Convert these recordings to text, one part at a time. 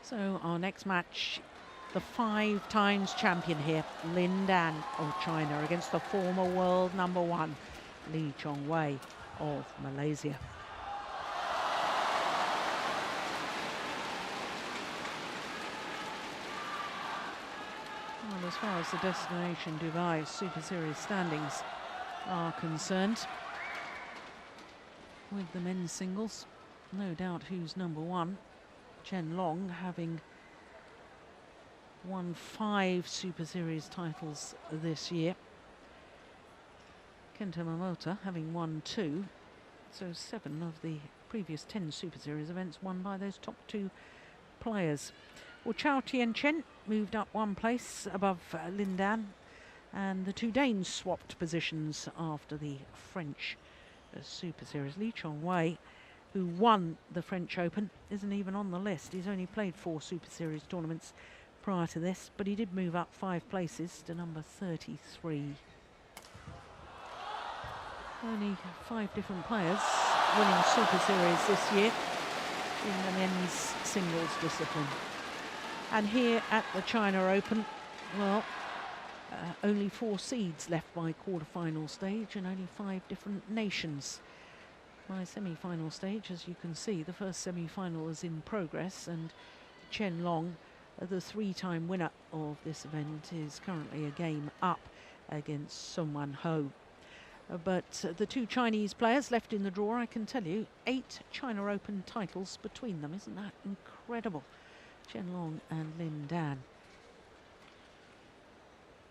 So our next match, the 5 times champion here, Lin Dan of China against the former world #1, Chong Wei of Malaysia. Well, as far as the Destination Dubai Super Series standings are concerned, with the men's singles, no doubt who's #1. Chen Long having won 5 Super Series titles this year. Kenta Momota having won 2. So 7 of the previous 10 Super Series events won by those top 2 players. Well, Chao Tianchen moved up 1 place above Lin Dan, and the 2 Danes swapped positions after the French Super Series. Chong Wei, who won the French Open, isn't even on the list. He's only played 4 Super Series tournaments prior to this, but he did move up 5 places to number 33. Only 5 different players winning Super Series this year in the men's singles discipline. And here at the China Open, well, only 4 seeds left by quarter-final stage and only 5 different nations. My semi-final stage, as you can see, the first semi-final is in progress, and Chen Long, the 3-time winner of this event, is currently a game up against Sun Wan Ho. But the 2 Chinese players left in the draw, I can tell you, 8 China Open titles between them. Isn't that incredible? Chen Long and Lin Dan.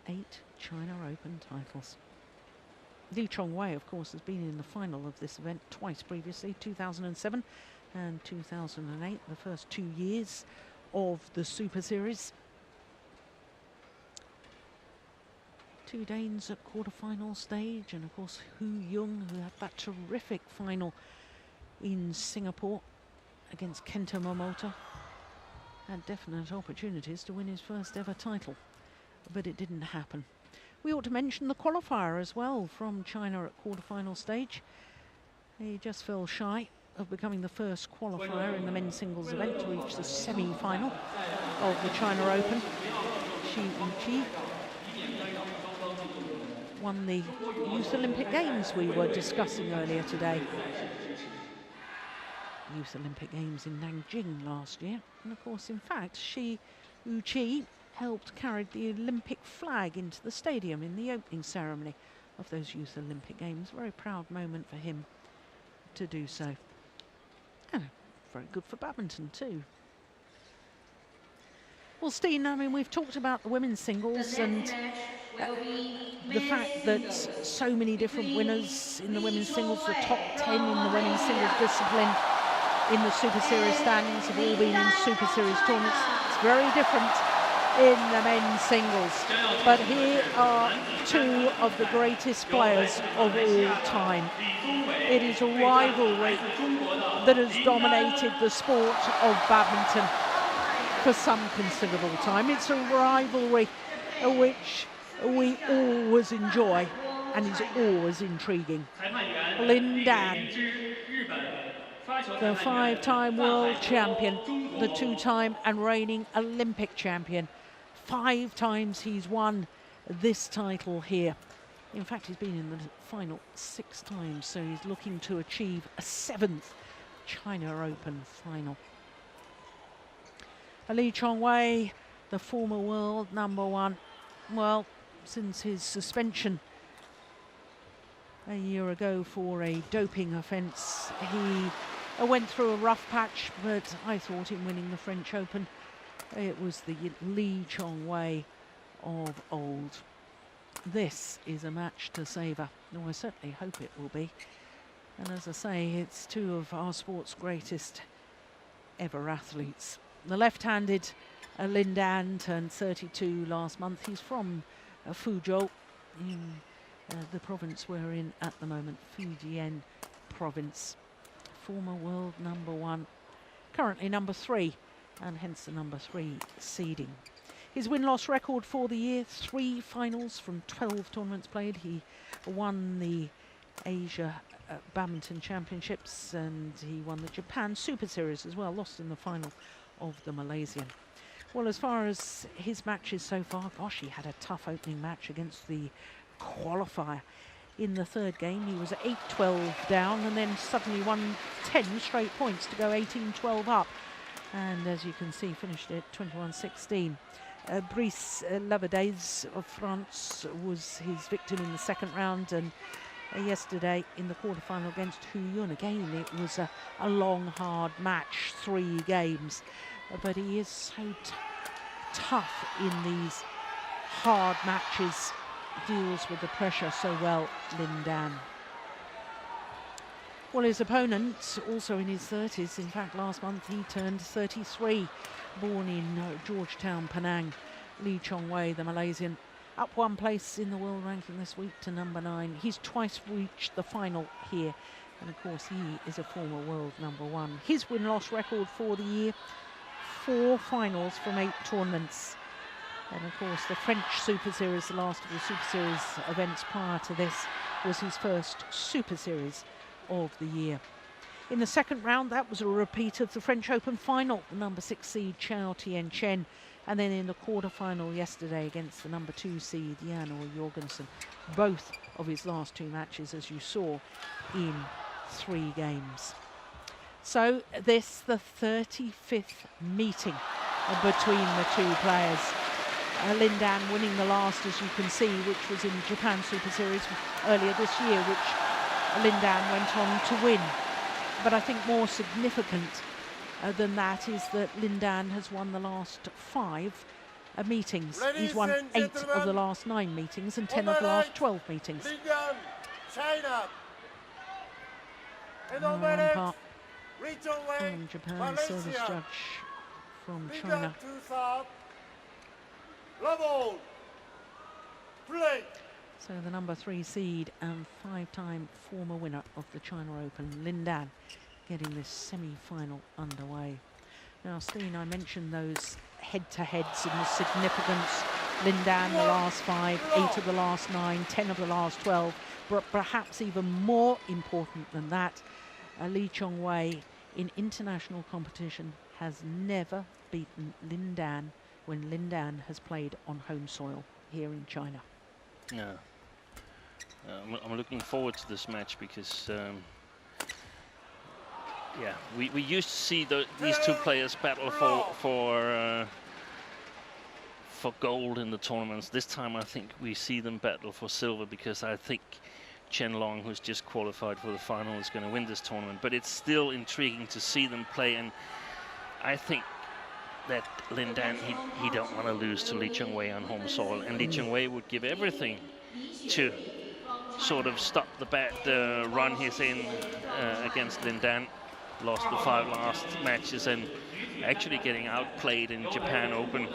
8 China Open titles. Chong Wei, of course, has been in the final of this event twice previously, 2007 and 2008, the first 2 years of the Super Series. 2 Danes at quarter-final stage, and of course Hu Jung, who had that terrific final in Singapore against Kenta Momota, had definite opportunities to win his first ever title, but it didn't happen. We ought to mention the qualifier as well from China at quarter-final stage. He just fell shy of becoming the first qualifier in the men's singles event to reach the semi-final of the China Open. Xi Yuqi won the Youth Olympic Games we were discussing earlier today. Youth Olympic Games in Nanjing last year. And of course, in fact, Xi Yuqi helped carry the Olympic flag into the stadium in the opening ceremony of those Youth Olympic Games. Very proud moment for him to do so. And very good for badminton too. Well, Steen, I mean, we've talked about the women's singles and the fact that so many different winners in the women's singles, the top 10 in the women's singles discipline in the Super Series standings have all been in Super Series tournaments. It's very different in the men's singles, but here are 2 of the greatest players of all time. It is a rivalry that has dominated the sport of badminton for some considerable time. It's a rivalry which we always enjoy and is always intriguing. Lin Dan, the 5-time world champion, the 2-time and reigning Olympic champion. 5 times he's won this title here. In fact, he's been in the final 6 times, so he's looking to achieve a 7th China Open final. Chong Wei, the former world #1, well, since his suspension a year ago for a doping offence, he went through a rough patch, but I thought in winning the French Open, it was the Chong Wei of old. This is a match to savour. No, I certainly hope it will be. And as I say, it's 2 of our sport's greatest ever athletes. The left-handed Lin Dan turned 32 last month. He's from Fuzhou, in the province we're in at the moment, Fujian province. Former world #1, currently #3, and hence the #3 seeding. His win-loss record for the year, 3 finals from 12 tournaments played. He won the Asia Badminton Championships, and he won the Japan Super Series as well, lost in the final of the Malaysian. Well, as far as his matches so far, gosh, he had a tough opening match against the qualifier. In the third game, he was 8-12 down and then suddenly won 10 straight points to go 18-12 up. And as you can see, finished it 21-16. Brice Lavadez of France was his victim in the second round, and yesterday in the quarterfinal against Hu Yun, again it was a long, hard match, 3 games. But he is so tough in these hard matches, deals with the pressure so well, Lin Dan. Well, his opponent, also in his 30s, in fact last month he turned 33, born in Georgetown, Penang. Chong Wei, the Malaysian, up 1 place in the world ranking this week to number 9. He's twice reached the final here, and of course he is a former world number 1. His win-loss record for the year, 4 finals from 8 tournaments. And of course the French Super Series, the last of the Super Series events prior to this, was his first Super Series of the year. In the second round, that was a repeat of the French Open final, the number 6 seed Chao Tien-Chen. And then in the quarterfinal yesterday against the number 2 seed Jan Jorgensen. Both of his last 2 matches, as you saw, in 3 games. So this, the 35th meeting between the 2 players. Lin Dan winning the last, as you can see, which was in Japan Super Series earlier this year, which Lin Dan went on to win. But I think more significant than that is that Lin Dan has won the last 5 meetings. He's won 8 of the last 9 meetings and 10 of the last 12 meetings. China. From Japan, service judge from China. So the number 3 seed and 5-time former winner of the China Open, Lin Dan, getting this semi-final underway. Now, Steen, I mentioned those head-to-heads and the significance. Lin Dan, the last 5, 8 of the last 9, 10 of the last 12. But perhaps even more important than that, Chong Wei in international competition has never beaten Lin Dan when Lin Dan has played on home soil here in China. Yeah, I'm looking forward to this match because yeah, we used to see these 2 players battle for gold in the tournaments. This time I think we see them battle for silver, because I think Chen Long, who's just qualified for the final, is going to win this tournament. But it's still intriguing to see them play, and I think that Lin Dan, he don't want to lose to Chong Wei on home soil, and Chong Wei would give everything to sort of stop the bad run he's in against Lin Dan. Lost the 5 last matches and actually getting outplayed in Japan Open.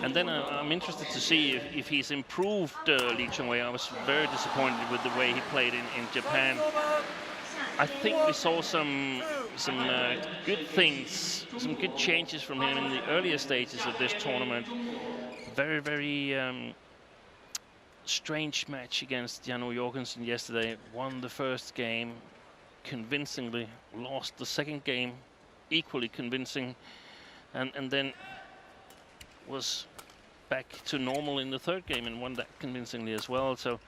And then I'm interested to see if he's improved Chong Wei. I was very disappointed with the way he played in Japan. I think we saw some good things, some good changes from him in the earlier stages of this tournament. Very, very strange match against Jan Jorgensen yesterday. Won the first game convincingly, lost the second game equally convincing, and then was back to normal in the third game and won that convincingly as well. So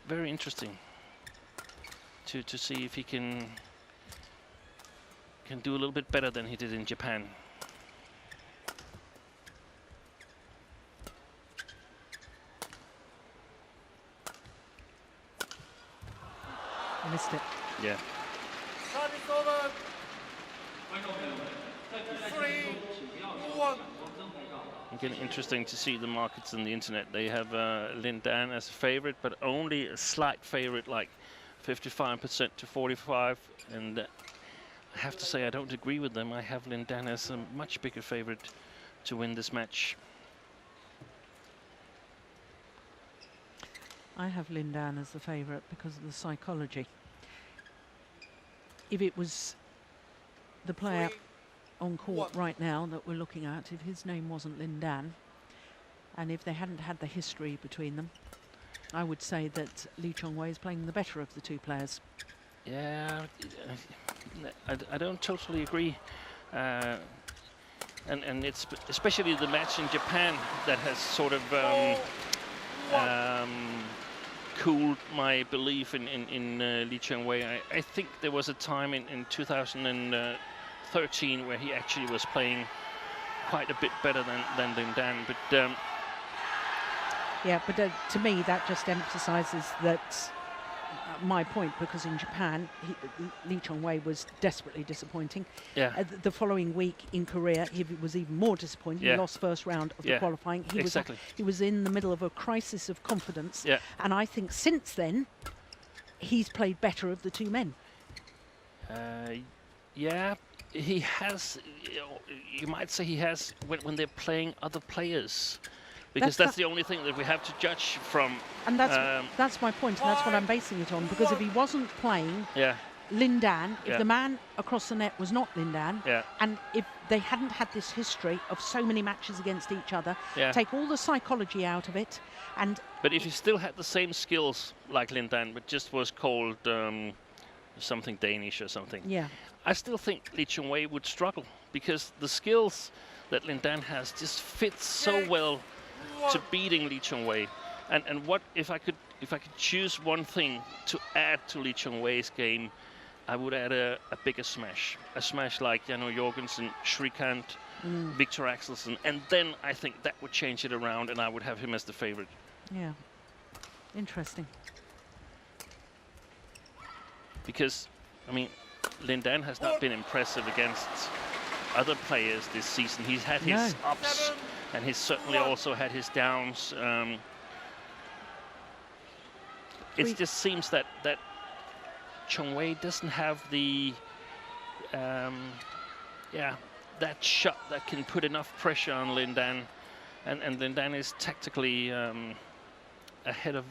very interesting to see if he can do a little bit better than he did in Japan. I missed it. Yeah. Again, interesting to see the markets on the internet. They have Lin Dan as a favorite, but only a slight favorite, like 55% to 45%. And I have to say, I don't agree with them. I have Lin Dan as a much bigger favorite to win this match. I have Lin Dan as the favourite because of the psychology. If it was the player on court right now that we're looking at, if his name wasn't Lin Dan, and if they hadn't had the history between them, I would say that Chong Wei is playing the better of the 2 players. Yeah, I don't totally agree. And it's especially the match in Japan that has sort of cooled my belief in Lee Chong Wei. I think there was a time in 2013 where he actually was playing quite a bit better than Lin Dan. But yeah, but to me that just emphasises that my point, because in Japan Lee Chong Wei was desperately disappointing. yeah, The following week in Korea he was even more disappointing. Yeah. He lost first round of the qualifying. Exactly. He was in the middle of a crisis of confidence. Yeah. And I think since then he's played better of the two men. yeah, he has. You might say he has when they're playing other players, because that's the only thing that we have to judge from. And that's my point, and that's what I'm basing it on. Because if he wasn't playing Yeah, Lin Dan, if Yeah. the man across the net was not Lin Dan, yeah, and if they hadn't had this history of so many matches against each other, yeah. take all the psychology out of it, and But if he still had the same skills like Lin Dan, but just was called something Danish or something, yeah, I still think Lee Chong Wei would struggle, because the skills that Lin Dan has just fit so well to beating Lee Chong Wei. And what if I could choose one thing to add to Lee Chong Wei's game, I would add a bigger smash, a smash like Janno Jorgensen, Shrikant, Victor Axelsen, and then I think that would change it around, and I would have him as the favorite. yeah. Interesting. Because, I mean, Lin Dan has not been impressive against other players this season. He's had his ups, and he's certainly also had his downs. It just seems that Chong Wei doesn't have the, that shot that can put enough pressure on Lin Dan, and Lin Dan is tactically ahead of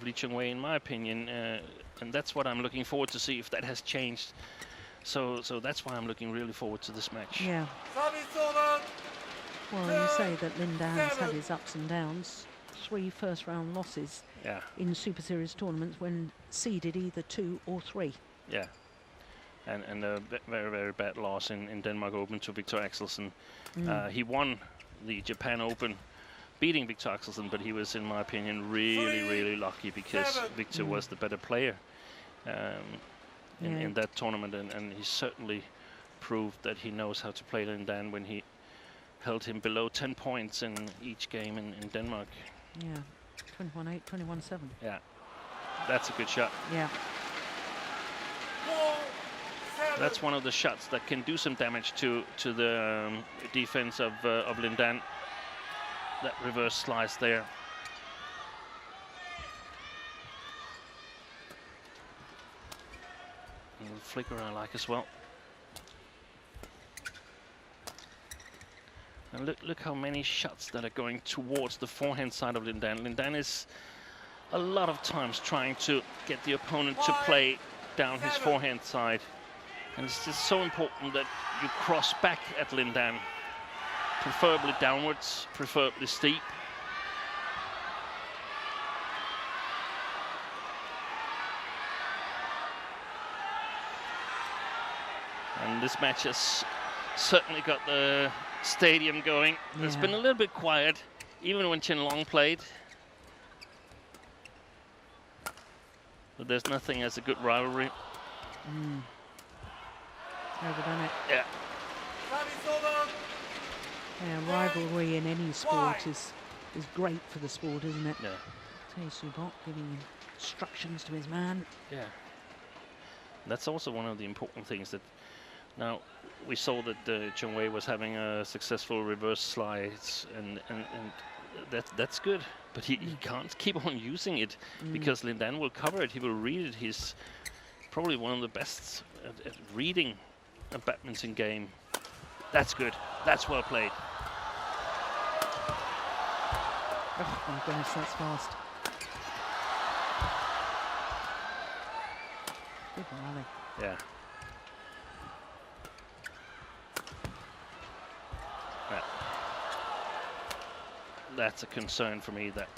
Lee Chong Wei, in my opinion, and that's what I'm looking forward to see if that has changed. So that's why I'm looking really forward to this match. Yeah. Well, you say that Lin Dan's had his ups and downs. 3 first-round losses Yeah, in Super Series tournaments when seeded either 2 or 3. yeah. And a very, very bad loss in Denmark Open to Victor Axelsen. He won the Japan Open, beating Victor Axelsen, but he was, in my opinion, really, really lucky, because Victor was the better player in that tournament, and he certainly proved that he knows how to play Lin Dan when he held him below 10 points in each game in Denmark. Yeah. 21-8, 21-7. Yeah, that's a good shot. Yeah. That's one of the shots that can do some damage to the defense of Lin Dan. That reverse slice there. A little flicker I like as well. And look how many shots that are going towards the forehand side of Lin Dan. Lin Dan is a lot of times trying to get the opponent to play down his forehand side. And it's just so important that you cross back at Lin Dan, preferably downwards, preferably steep. And this match has certainly got the stadium going. Yeah. It's been a little bit quiet, even when Chen Long played. But there's nothing as a good rivalry. Overdone it. Yeah. Yeah, rivalry in any sport is great for the sport, isn't it? Yeah. Tay Subot giving instructions to his man. Yeah. That's also one of the important things that now we saw that Chong Wei was having a successful reverse slides, and that's good, but he can't keep on using it because Lin Dan will cover it. He will read it. He's probably one of the best at reading a badminton game. That's good. That's well played. Oh my goodness, that's fast. Good rally. Yeah. That's a concern for me. That's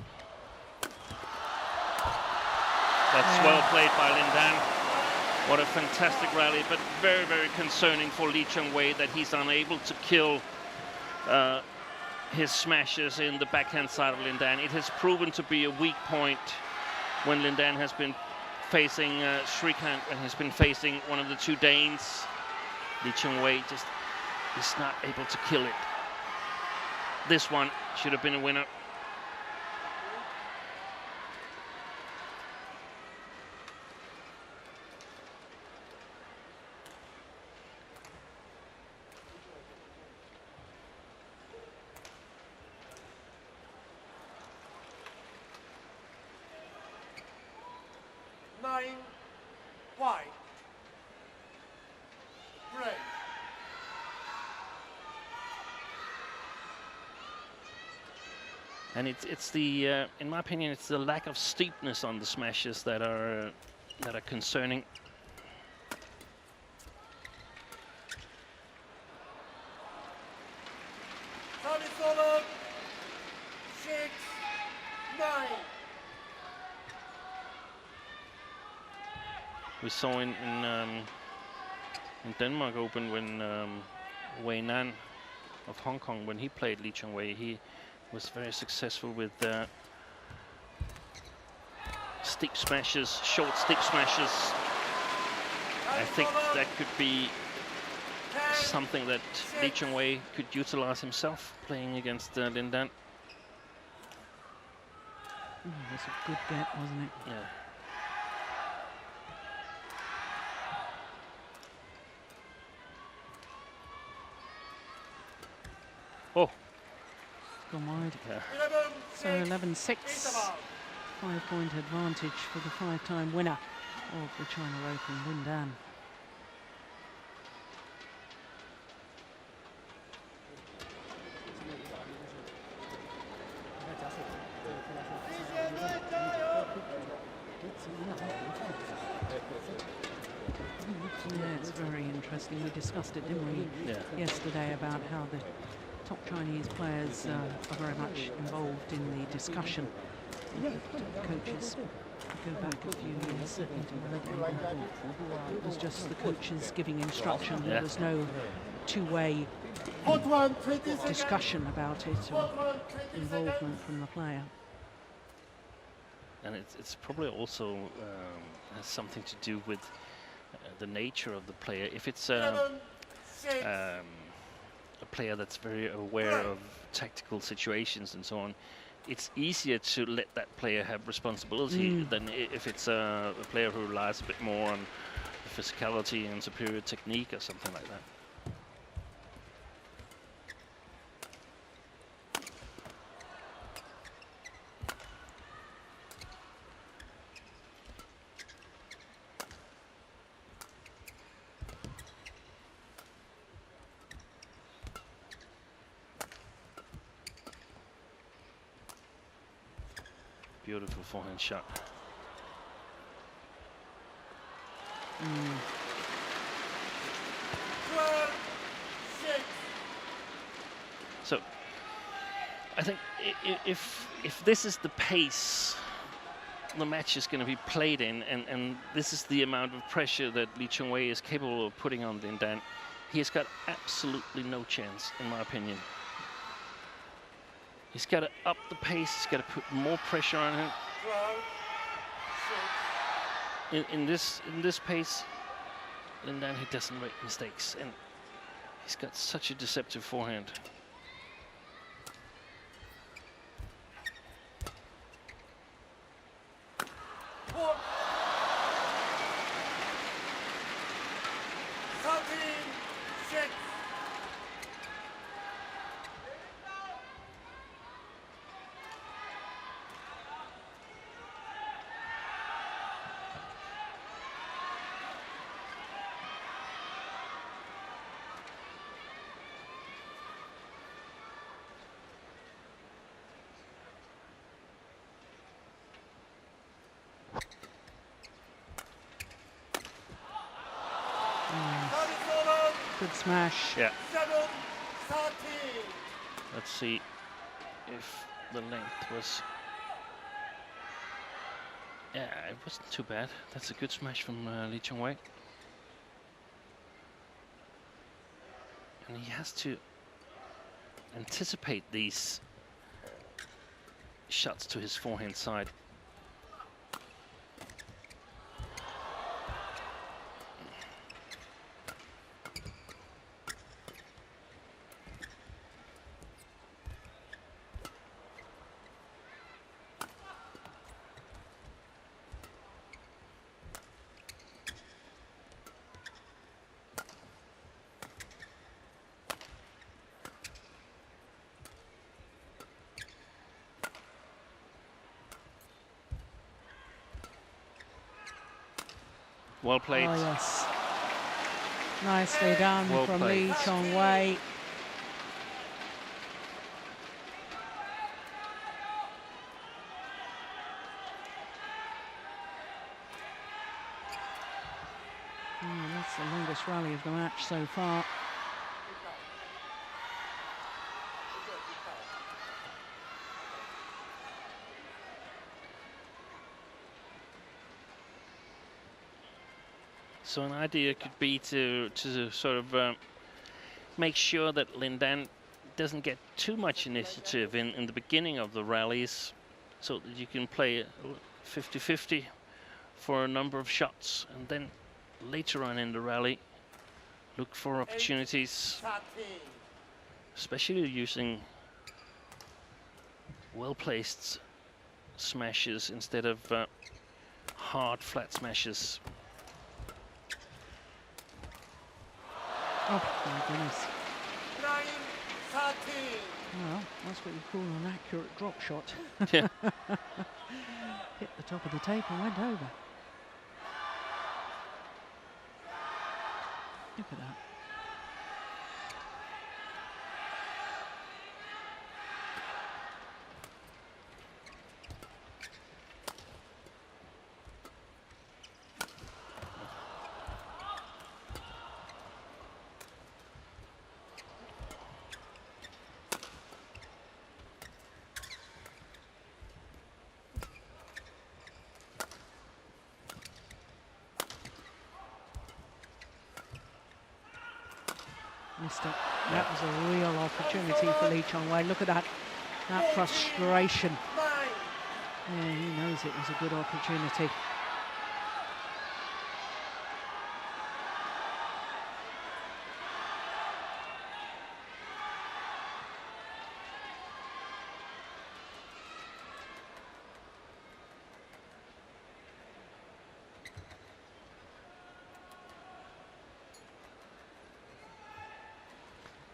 well played by Lin Dan. What a fantastic rally, but very, very concerning for Lee Chong Wei that he's unable to kill his smashes in the backhand side of Lindan. It has proven to be a weak point when Lindan has been facing Shrikant and has been facing one of the two Danes. Lee Chong Wei just is not able to kill it. This one should have been a winner. White. Red. And it's the, in my opinion, it's the lack of steepness on the smashes that are concerning. Solo. 6-9. We saw in Denmark Open when Wei Nan of Hong Kong, when he played Lee Chong Wei, he was very successful with steep smashes, short steep smashes. I think that could be something that Lee Chong Wei could utilize himself playing against Lindan. That's a good get, wasn't it? Yeah. Oh. Gone wide. Yeah. So 11-6. 5-point advantage for the 5-time winner of the China Open, Lindan. Yeah, it's very interesting. We discussed it, didn't we, yesterday, about how the top Chinese players are very much involved in the discussion. Coaches go back a few years into it was just the coaches giving instruction. There was no two-way discussion about it or involvement from the player. And it's probably also has something to do with the nature of the player. If it's a player that's very aware of tactical situations and so on, it's easier to let that player have responsibility than if it's a player who relies a bit more on physicality and superior technique or something like that. Beautiful forehand shot. So I think if this is the pace the match is going to be played in, and this is the amount of pressure that Lee Chong Wei is capable of putting on Lindan, he has got absolutely no chance, in my opinion. He's got to up the pace. He's got to put more pressure on him. In this pace, Lindan, he doesn't make mistakes, and he's got such a deceptive forehand. Good smash. Yeah. Let's see if the length was... Yeah, it wasn't too bad. That's a good smash from Lee Chong Wei. And he has to anticipate these shots to his forehand side. Well played. Oh, yes. Nicely done Well from played. Lee Chong Wei. That's the longest rally of the match so far. So an idea could be to sort of make sure that Lin Dan doesn't get too much initiative in the beginning of the rallies, so that you can play 50-50 for a number of shots, and then later on in the rally look for opportunities, especially using well-placed smashes instead of hard flat smashes. Oh, my goodness. 9-13. Well, that's what you call an accurate drop shot. Yeah. Hit the top of the tape and went over. Look at that. Missed it. That was a real opportunity for Lee Chong Wei. Look at that frustration. 9. Yeah, he knows it was a good opportunity.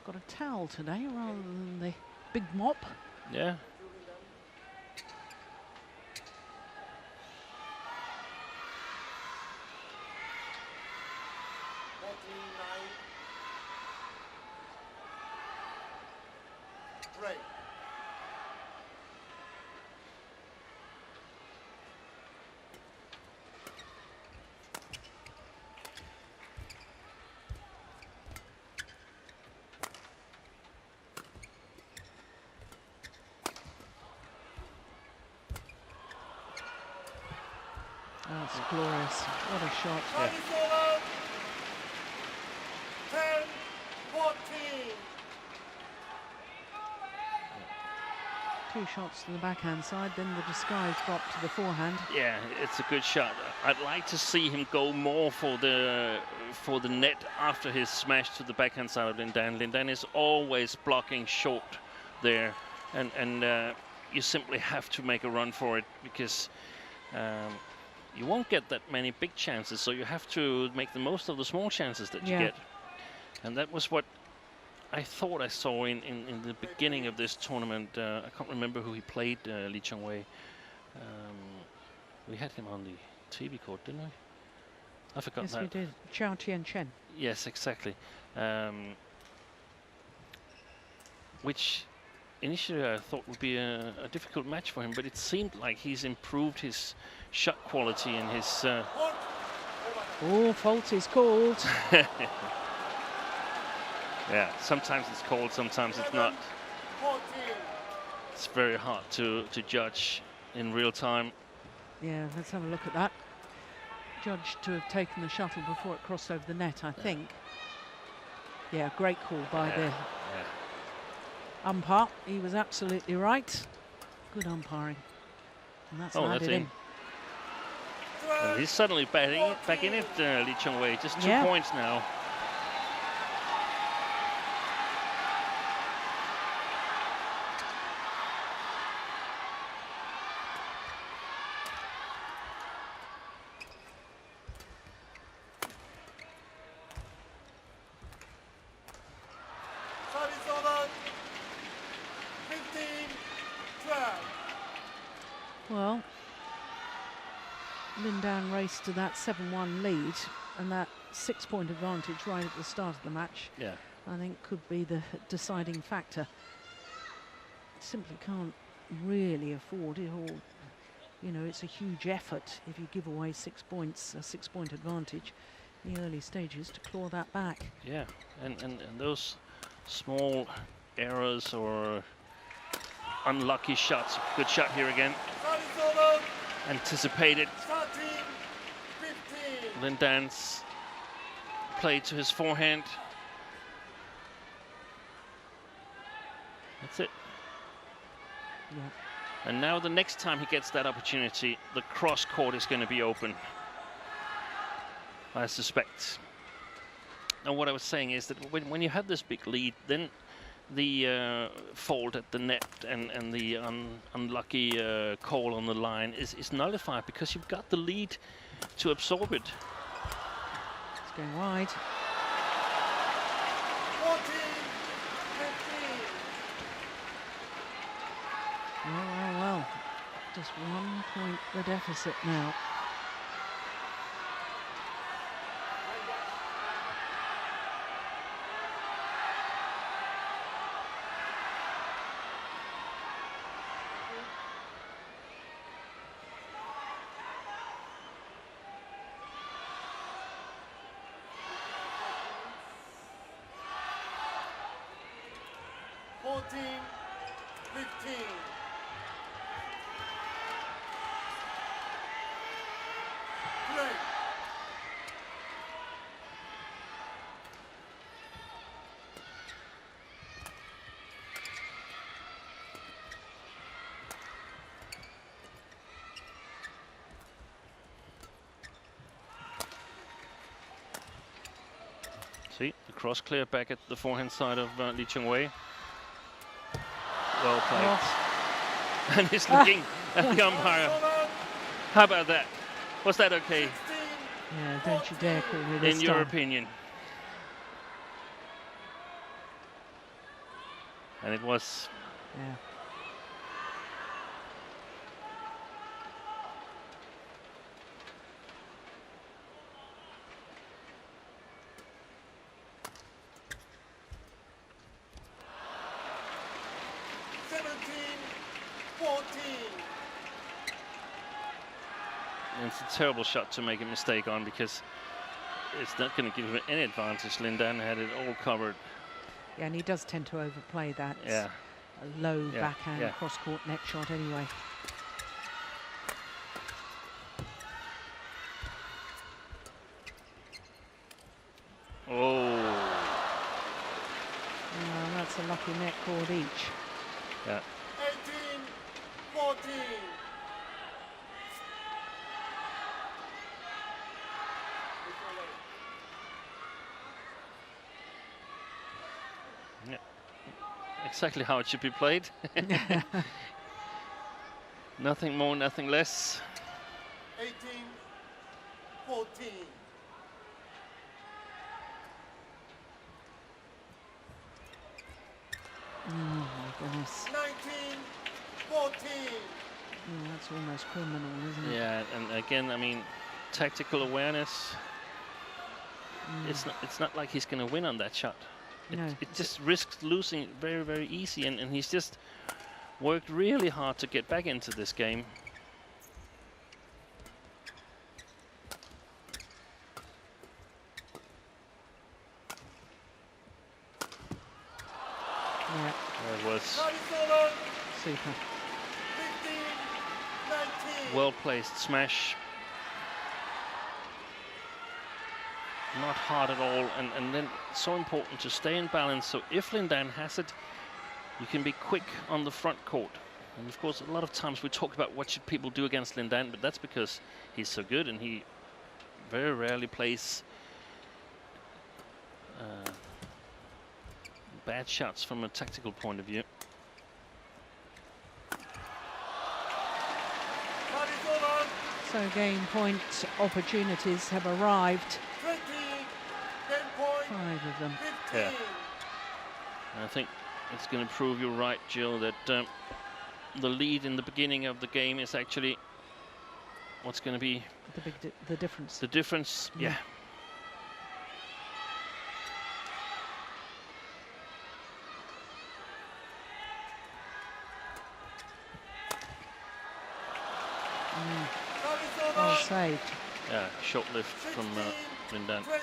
Got a towel today rather than the big mop. Yeah. Break. That's glorious. What a shot. Service over. 10-14. Two shots to the backhand side, then the disguise drop to the forehand. Yeah, it's a good shot. I'd like to see him go more for the net after his smash to the backhand side of Lin Dan. Lin Dan is always blocking short there, and you simply have to make a run for it, because you won't get that many big chances, so you have to make the most of the small chances that you get. And that was what I thought I saw in the beginning of this tournament. I can't remember who he played, Lee Chong Wei. We had him on the TV court, didn't we? I forgot that. Yes, we did. Chao Tien Chen. Yes, exactly. Which initially I thought would be a difficult match for him, but it seemed like he's improved his shot quality and his... Oh, fault is called. Yeah, sometimes it's called, sometimes it's not. 14. It's very hard to judge in real time. Yeah, let's have a look at that. Judged to have taken the shuttle before it crossed over the net, I think. Yeah, great call by the Yeah. umpire. He was absolutely right. Good umpiring. And that's landed in. And he's suddenly back in it, Lee Chong Wei. Just 2 points now. Service over. 15-12. Well, Lindan raced to that 7-1 lead, and that 6-point advantage right at the start of the match, Yeah. I think could be the deciding factor. Simply can't really afford it, or, you know, it's a huge effort if you give away 6 points, a 6-point advantage in the early stages, to claw that back. Yeah, and those small errors or unlucky shots. Good shot here again. Service over. Anticipated 13-15. Lindan's play to his forehand. That's it. Yeah. And now the next time he gets that opportunity, the cross court is going to be open, I suspect. And what I was saying is that when you have this big lead, then the fault at the net and the unlucky call on the line is nullified, because you've got the lead to absorb it. It's going wide. 14-15. Well. Just 1 point the deficit now. See, the cross clear back at the forehand side of Lee Chong Wei. Well played. Oh. And he's looking at the umpire. How about that? Was that okay, Yeah, don't you dare call me this in your time. opinion? And it was. Yeah. And it's a terrible shot to make a mistake on, because it's not going to give him any advantage. Lindan had it all covered. Yeah, and he does tend to overplay that. Yeah. A low Yeah, backhand yeah. cross-court net shot anyway. Oh. Well, that's a lucky net cord each. Yeah. 18-14. Exactly how it should be played. Nothing more, nothing less. 18-14. Oh my goodness. 19-14. That's almost criminal, isn't it? Yeah, and again, I mean, tactical awareness. It's not like he's going to win on that shot. No. It just risks losing very, very easy, and he's just worked really hard to get back into this game. Yeah, There it was. super. 15-19. Well-placed smash. not hard at all, and then it's so important to stay in balance. So if Lin Dan has it, you can be quick on the front court. And of course, a lot of times we talk about what should people do against Lin Dan, but that's because he's so good and he very rarely plays bad shots from a tactical point of view. So game point opportunities have arrived. 20, 10 point, 5 of them. 15. Yeah. And I think it's going to prove you right, Jill, that the lead in the beginning of the game is actually what's going to be The difference. the difference. Yeah. Yeah. Well saved. Yeah, short lift from Lin Dan. 20.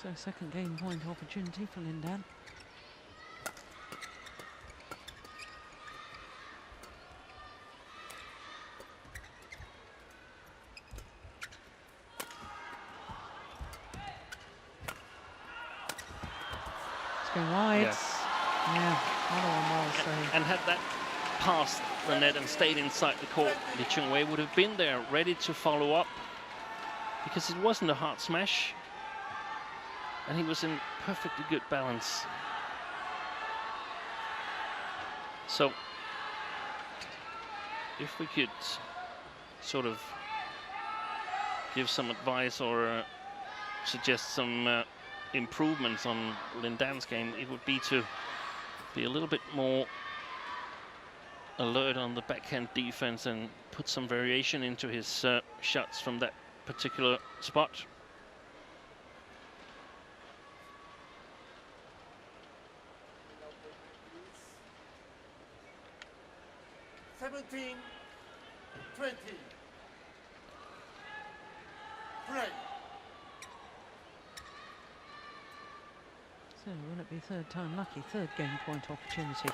So second game point opportunity for Lin Dan. It's going wide. Yeah, another one well saved. And had that passed the net and stayed inside the court, Chong Wei would have been there ready to follow up, because it wasn't a hard smash and he was in perfectly good balance. So if we could sort of give some advice or suggest some improvements on Lin Dan's game, it would be to be a little bit more alert on the backhand defense and put some variation into his shots from that particular spot. Seventeen, 20. Play. So will it be third time lucky? Third game point opportunity.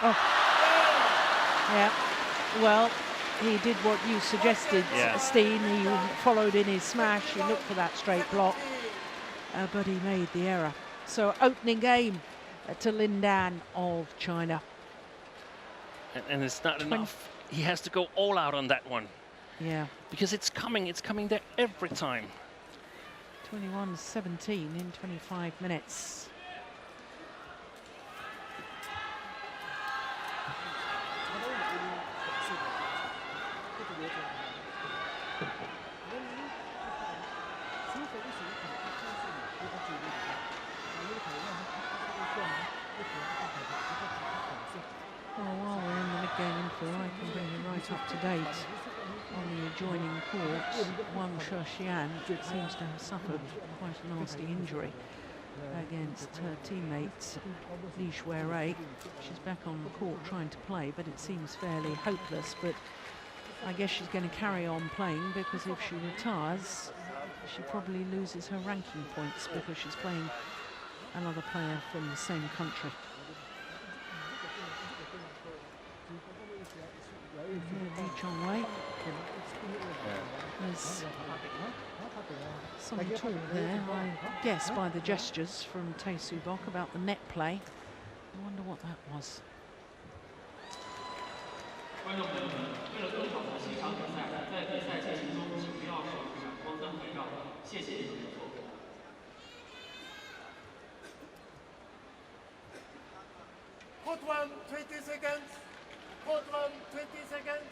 Oh. Yeah. Well, he did what you suggested, Yeah. Steen. He followed in his smash. He looked for that straight block, but he made the error. So opening game to Lin Dan of China. And it's not enough. He has to go all out on that one. Yeah. Because it's coming there every time. 21-17 in 25 minutes. Well, while we're in the mid-game info, I can bring you right up to date on the adjoining court. Wang Shexian seems to have suffered quite a nasty injury against her teammate Li Shuirui. She's back on the court trying to play, but it seems fairly hopeless. But I guess she's going to carry on playing, because if she retires, she probably loses her ranking points because she's playing another player from the same country. Chong Wei. There's some talk there, I guess, by the gestures from Tae Soo Bok about the net play. I wonder what that was. Court 1, 20 seconds. Court 1, 20 seconds.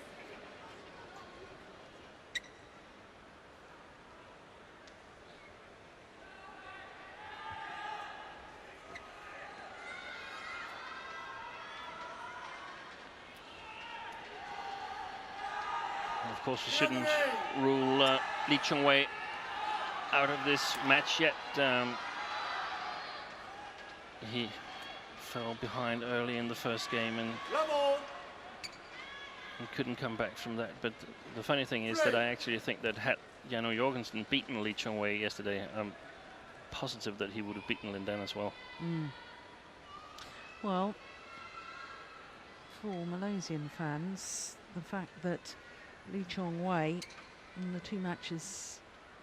Of course, we shouldn't rule Chong Wei out of this match yet. he fell behind early in the first game and couldn't come back from that. But the funny thing is that I actually think that had Janno Jorgensen beaten Lee Chong Wei yesterday, I'm positive that he would have beaten Lin Dan as well. Well, for Malaysian fans, the fact that Lee Chong Wei in the 2 matches,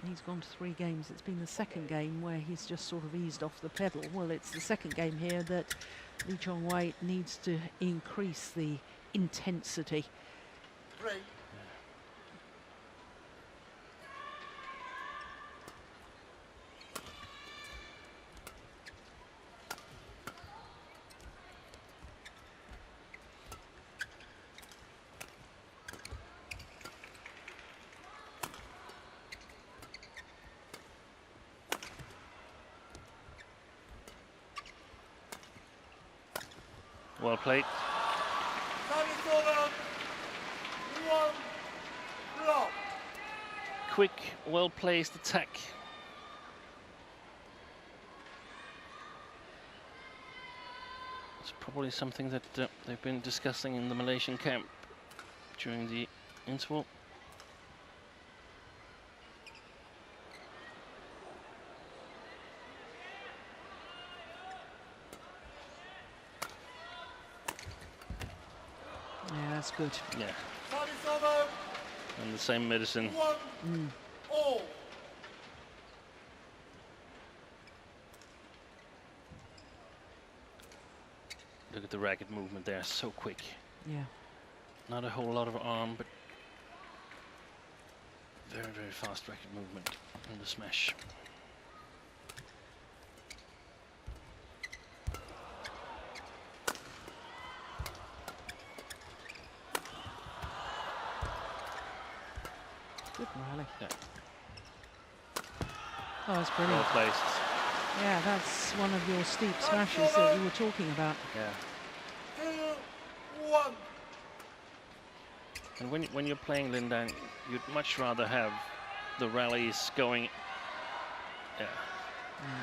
he's gone to 3 games. It's been the second game where he's just sort of eased off the pedal. Well, it's the second game here that Lee Chong Wei needs to increase the intensity. Well played. Quick, well-placed attack. It's probably something that they've been discussing in the Malaysian camp during the interval. Yeah, that's good. Yeah. And the same medicine. Look at the racket movement there, so quick. Yeah. Not a whole lot of arm, but very, very fast racket movement in the smash. Good rally. Yeah. Oh, that's brilliant. Well placed. Yeah, that's one of your steep smashes that you were talking about. Yeah. And when you're playing Lin Dan, you'd much rather have the rallies going. Yeah.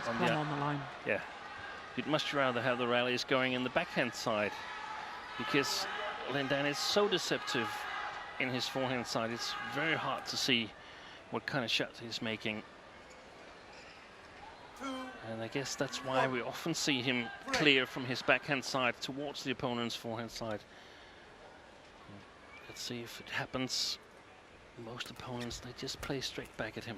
It's on the line. Yeah. You'd much rather have the rallies going in the backhand side, because Lin Dan is so deceptive in his forehand side. It's very hard to see what kind of shot he's making. And I guess that's why we often see him clear from his backhand side towards the opponent's forehand side. Let's see if it happens. Most opponents, they just play straight back at him.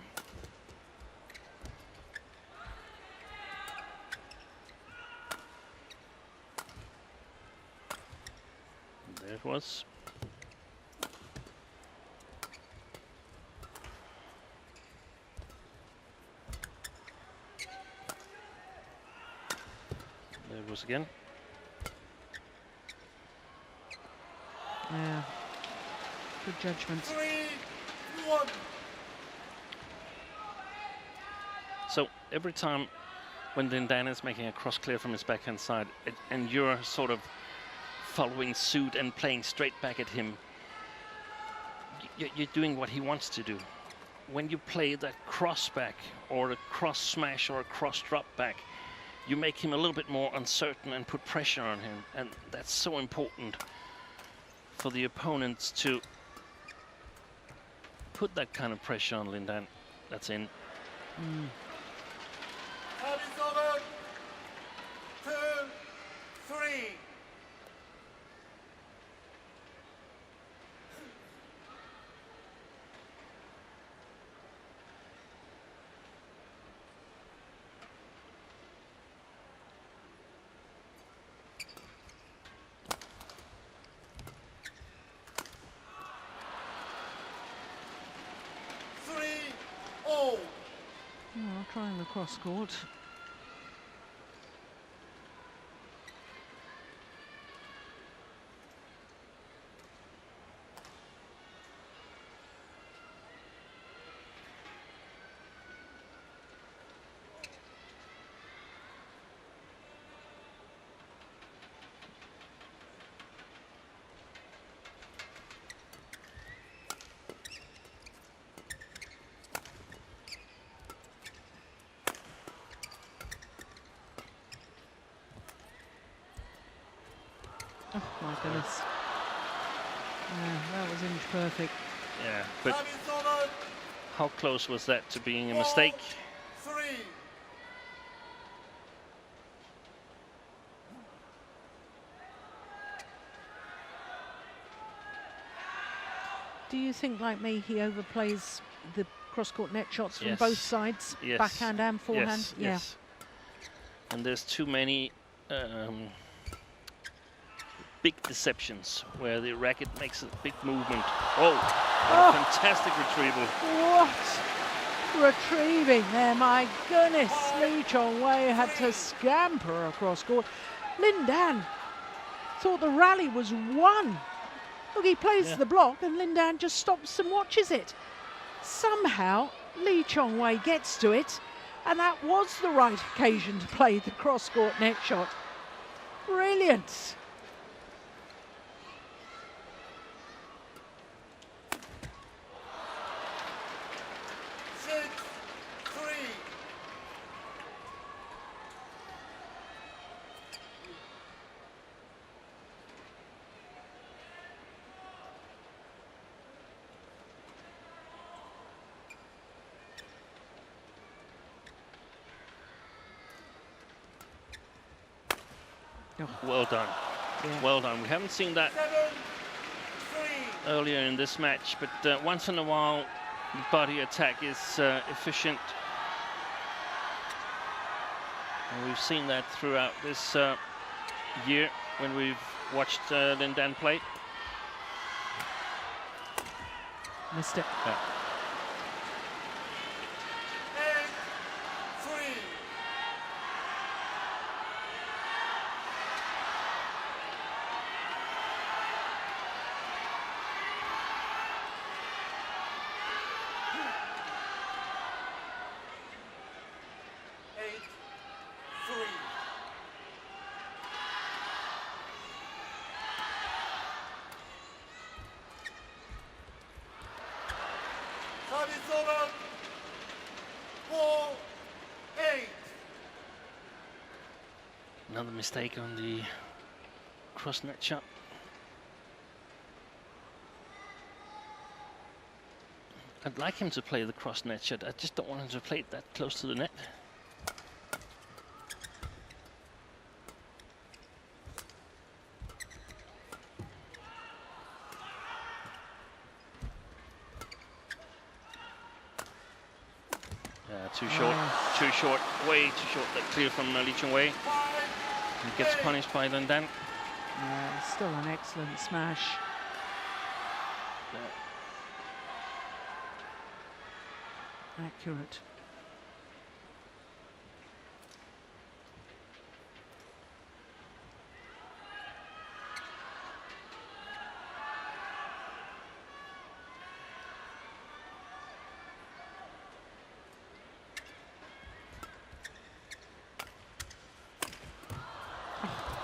And there it was. There it was again. Yeah. Good judgment. 3-1. So every time when Lin Dan is making a cross clear from his backhand side, and you're sort of following suit and playing straight back at him, you're doing what he wants to do. When you play that cross back or a cross smash or a cross drop back, you make him a little bit more uncertain and put pressure on him, and that's so important for the opponents to put that kind of pressure on Lin Dan. That's in. Service over. 2-3. Trying the cross court. Oh my goodness. Yeah, that was inch perfect. Yeah, but Time is over. how close was that to being a mistake? 3. Do you think, like me, he overplays the cross-court net shots from Yes. both sides, Yes. backhand and forehand? Yes, Yeah. yes. And there's too many big deceptions where the racket makes a big movement. Oh, what a fantastic retrieval. What retrieving there, my goodness. Lee Chong Wei had to scamper across court. Lin Dan thought the rally was won. Look, he plays the block and Lin Dan just stops and watches it. Somehow, Lee Chong Wei gets to it, and that was the right occasion to play the cross-court net shot. Brilliant. Well done. Yeah. Well done. We haven't seen that 7, 3. earlier in this match, but once in a while, the body attack is efficient. And we've seen that throughout this year when we've watched Lin Dan play. Missed it. Yeah. 8, 3. Time is over. 4, 8. Another mistake on the cross net shot. I'd like him to play the cross net shot. I just don't want him to play it that close to the net. Too short, way too short. That clear from Lee Chong Wei. He gets punished by Lin Dan. Yeah, still an excellent smash. Accurate.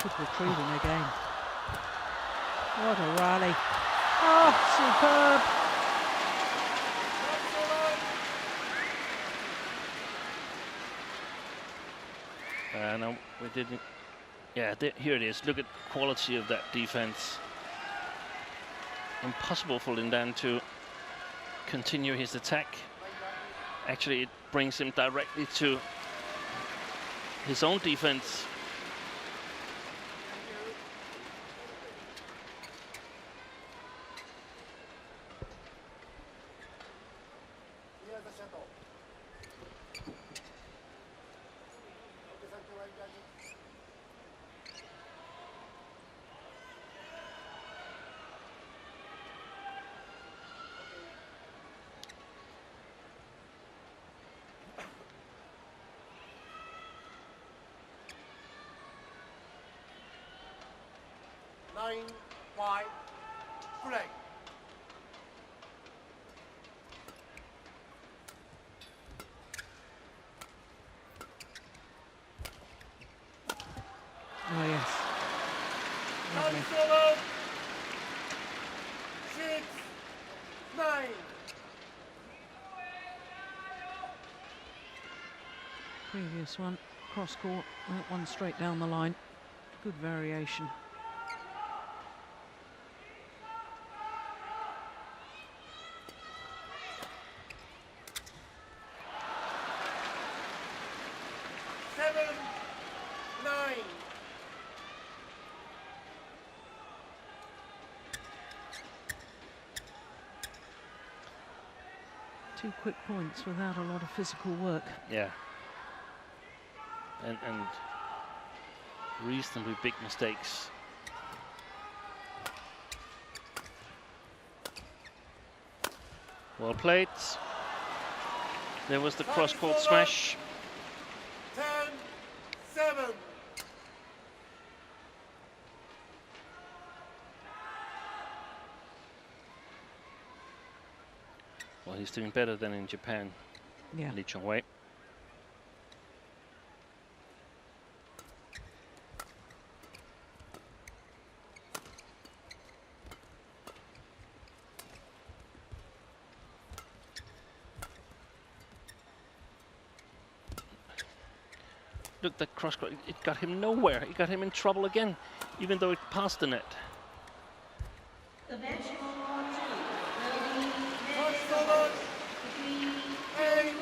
Good retrieving again. What a rally. Oh, superb. No, we didn't. Yeah, here it is. Look at the quality of that defense. Impossible for Lin Dan to continue his attack. Actually, it brings him directly to his own defense. White, black. Oh, yes. Lovely. 6, 9. Previous one, cross court, that one straight down the line. Good variation. 2 quick points without a lot of physical work. Yeah. And reasonably big mistakes. Well played. There was the cross-court smash. 10-7. Well, he's doing better than in Japan, Yeah. Chong Wei. Look, that cross-court, it got him nowhere. It got him in trouble again, even though it passed the net. The match on 2 will be First over. between 8-10.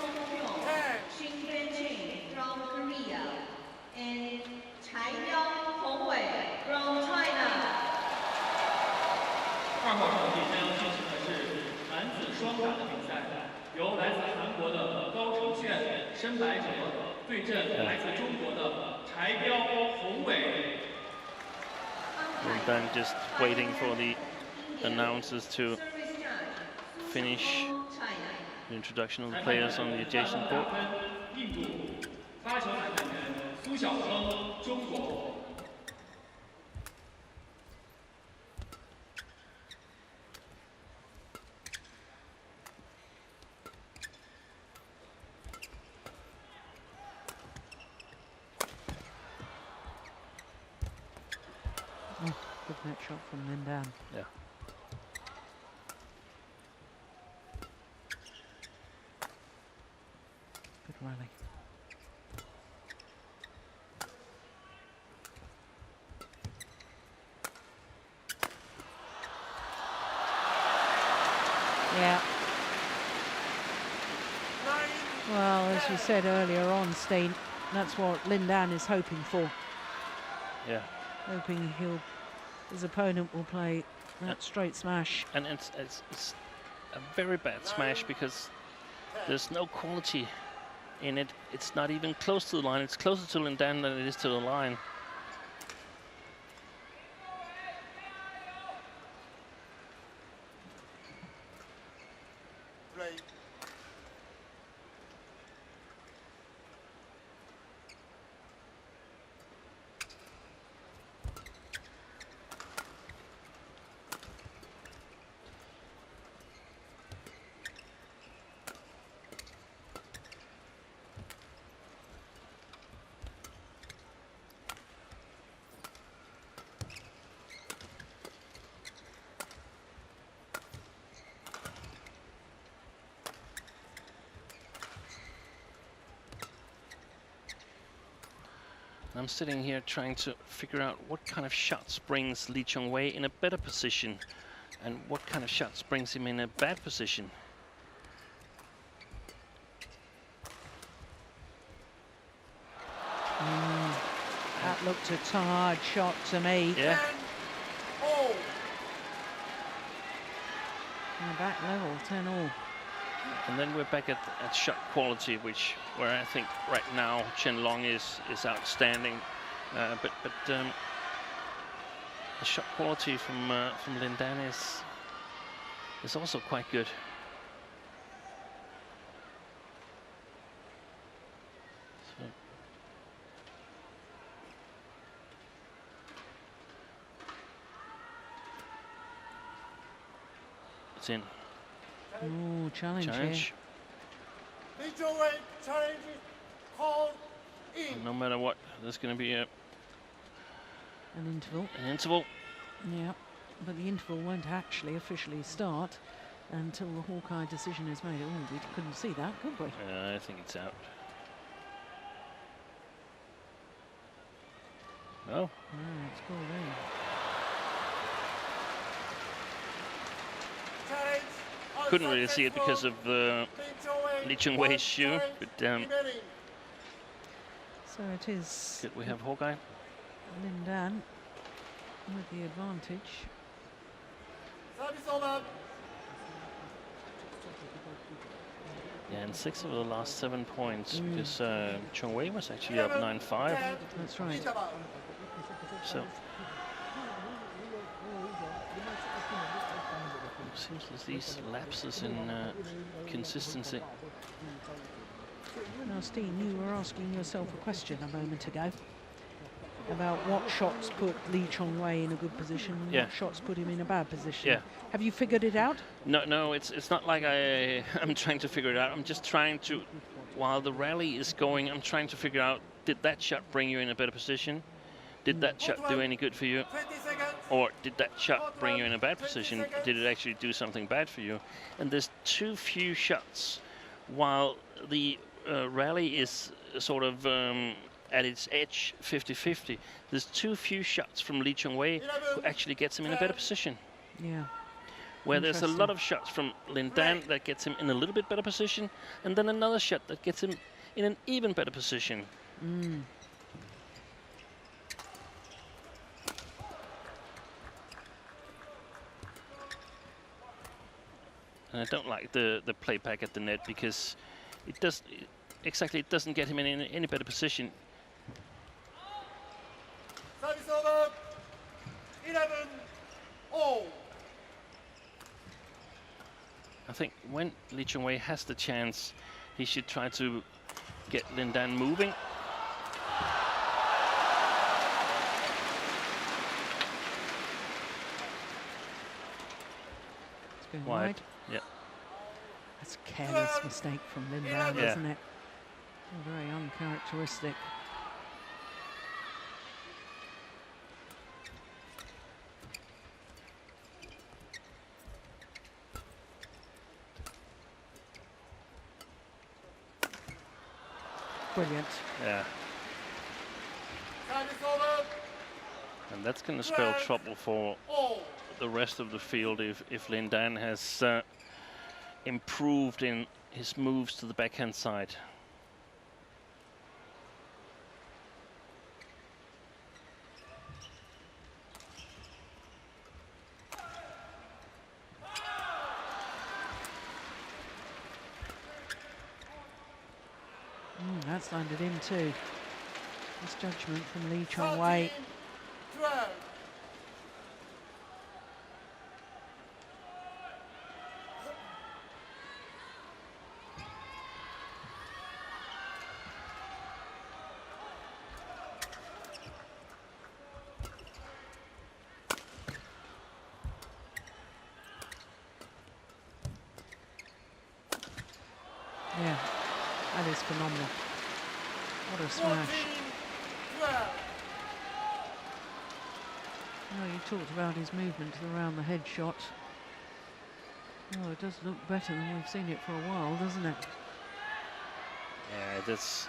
from Korea and Chong Wei from China. 2号场即将进行的是男子双打的比赛，由来自韩国的高承炫、申白哲对阵来自中国的柴彪宏伟。 And then just waiting for the announcers to finish the introduction of the players on the adjacent court. 印度发球裁判员苏晓峰，中国。 Oh, good net shot from Lindan. Yeah. Good rally. Yeah. Well, as you said earlier on, Steen, that's what Lindan is hoping for. Yeah. Hoping his opponent will play that straight smash. And it's a very bad smash because there's no quality in it. It's not even close to the line. It's closer to Lindan than it is to the line. Play. I'm sitting here trying to figure out what kind of shots brings Chong Wei in a better position and what kind of shots brings him in a bad position. That looked a tired shot to me. Yeah. Oh. Back level, 10-all. And then we're back at shot quality, where I think right now Chen Long is outstanding, but the shot quality from Lindan is also quite good. So it's in. Ooh, challenge here. Challenge. Chong Wei challenge called in. No matter what, there's going to be An interval. an interval. Yeah, but the interval won't actually officially start until the Hawkeye decision is made. Oh, we couldn't see that, could we? I think it's out. No. It's called in. Challenge. Couldn't really see it because of Chong Wei's shoe, but remaining. So it is good, we have Hawkeye. Lindan with the advantage. Service over. Yeah, and 6 of the last 7 points because Chong Wei was actually up 9-5. That's right. So it seems there's these lapses in consistency. Now, Steen, you were asking yourself a question a moment ago about what shots put Lee Chong Wei in a good position and what shots put him in a bad position. Yeah. Have you figured it out? No, it's not like I'm trying to figure it out. I'm just trying to, while the rally is going, I'm trying to figure out, did that shot bring you in a better position? Did that shot do any good for you? 20 seconds. Or did that shot bring you in a bad position? Did it actually do something bad for you? And there's too few shots while the rally is sort of at its edge, 50-50. There's too few shots from Lee Chong Wei who actually gets him in a better position. Yeah. Where there's a lot of shots from Lin Dan that gets him in a little bit better position, and then another shot that gets him in an even better position. Mm. And I don't like the play back at the net because it doesn't get him in any better position. Service over. 11-all. I think when Lee Chong Wei has the chance, he should try to get Lin Dan moving. It's going Wide. wide. Yeah. That's a careless mistake from Lin Dan, Yeah. isn't it? Very uncharacteristic. Brilliant. Yeah. Service over. And that's going to spell trouble for All. the rest of the field if Lin Dan has improved in his moves to the backhand side. That's landed in too. This judgment from Lee Chong Wei. 12. Yeah, that is phenomenal. What a smash. 14-12. You talked about his movement to the round the head shot. Oh, it does look better than we've seen it for a while, doesn't it? Yeah, there's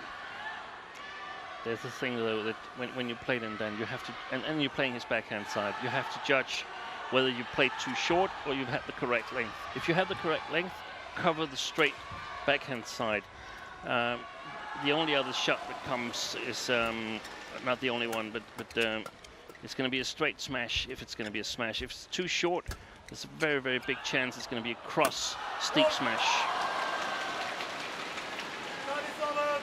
the thing though that when you play Lin Dan, you have to, and you're playing his backhand side, you have to judge whether you played too short or you've had the correct length. If you have the correct length, cover the straight backhand side. The only other shot that comes is not the only one, but it's going to be a straight smash if it's going to be a smash. If it's too short, there's a very, very big chance it's going to be a cross steep smash. Service over.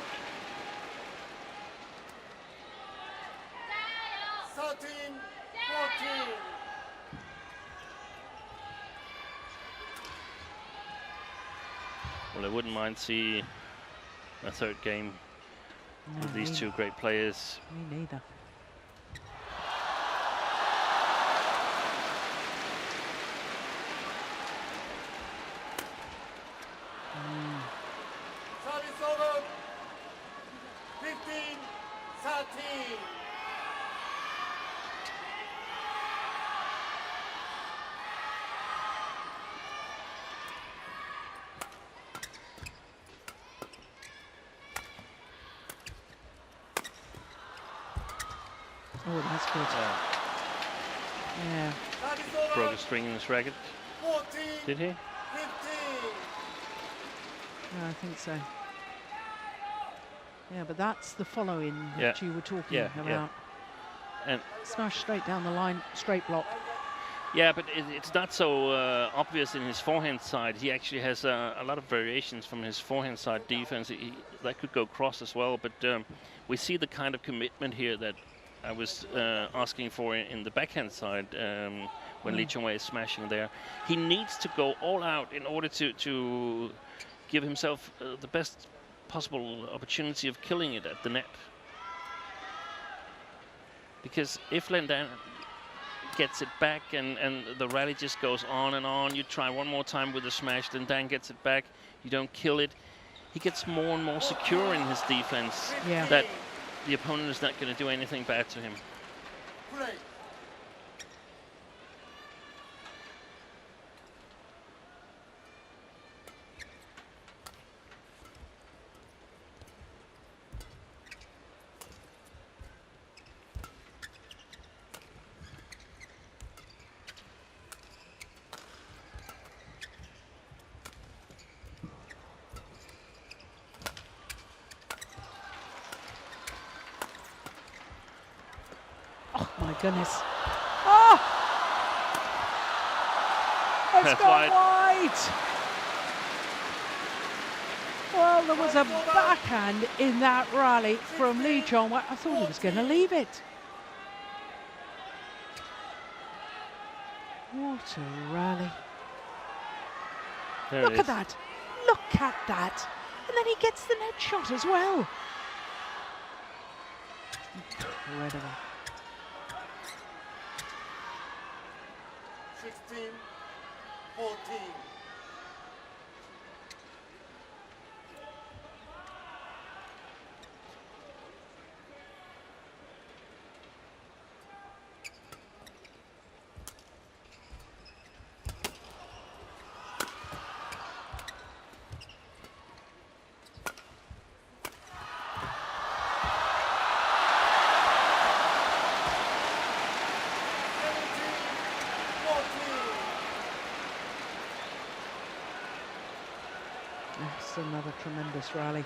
13-14. Well, I wouldn't mind see a third game with these two great players. Me neither. Service over. 15-13. Oh, that's good. Yeah. Service over. Broke a string in his racket. 14-15. Did he? Yeah, I think so. Yeah, but that's the following that you were talking about. And Smash straight down the line, straight block. Yeah, but it's not so obvious in his forehand side. He actually has a lot of variations from his forehand side defense. That could go cross as well, but we see the kind of commitment here that I was asking for in the backhand side when Lee Chong Wei is smashing there. He needs to go all out in order to give himself the best possible opportunity of killing it at the net. Because if Lin Dan gets it back and the rally just goes on and on, you try one more time with the smash, then Dan gets it back, you don't kill it, he gets more and more secure in his defense that the opponent is not going to do anything bad to him. Play. Oh my goodness. Oh! It's gone wide. Well, there was a backhand in that rally from Lee Chong Wei. I thought he was going to leave it. What a rally. Look at that. Look at that. And then he gets the net shot as well. Incredible. 16-14. That's another tremendous rally.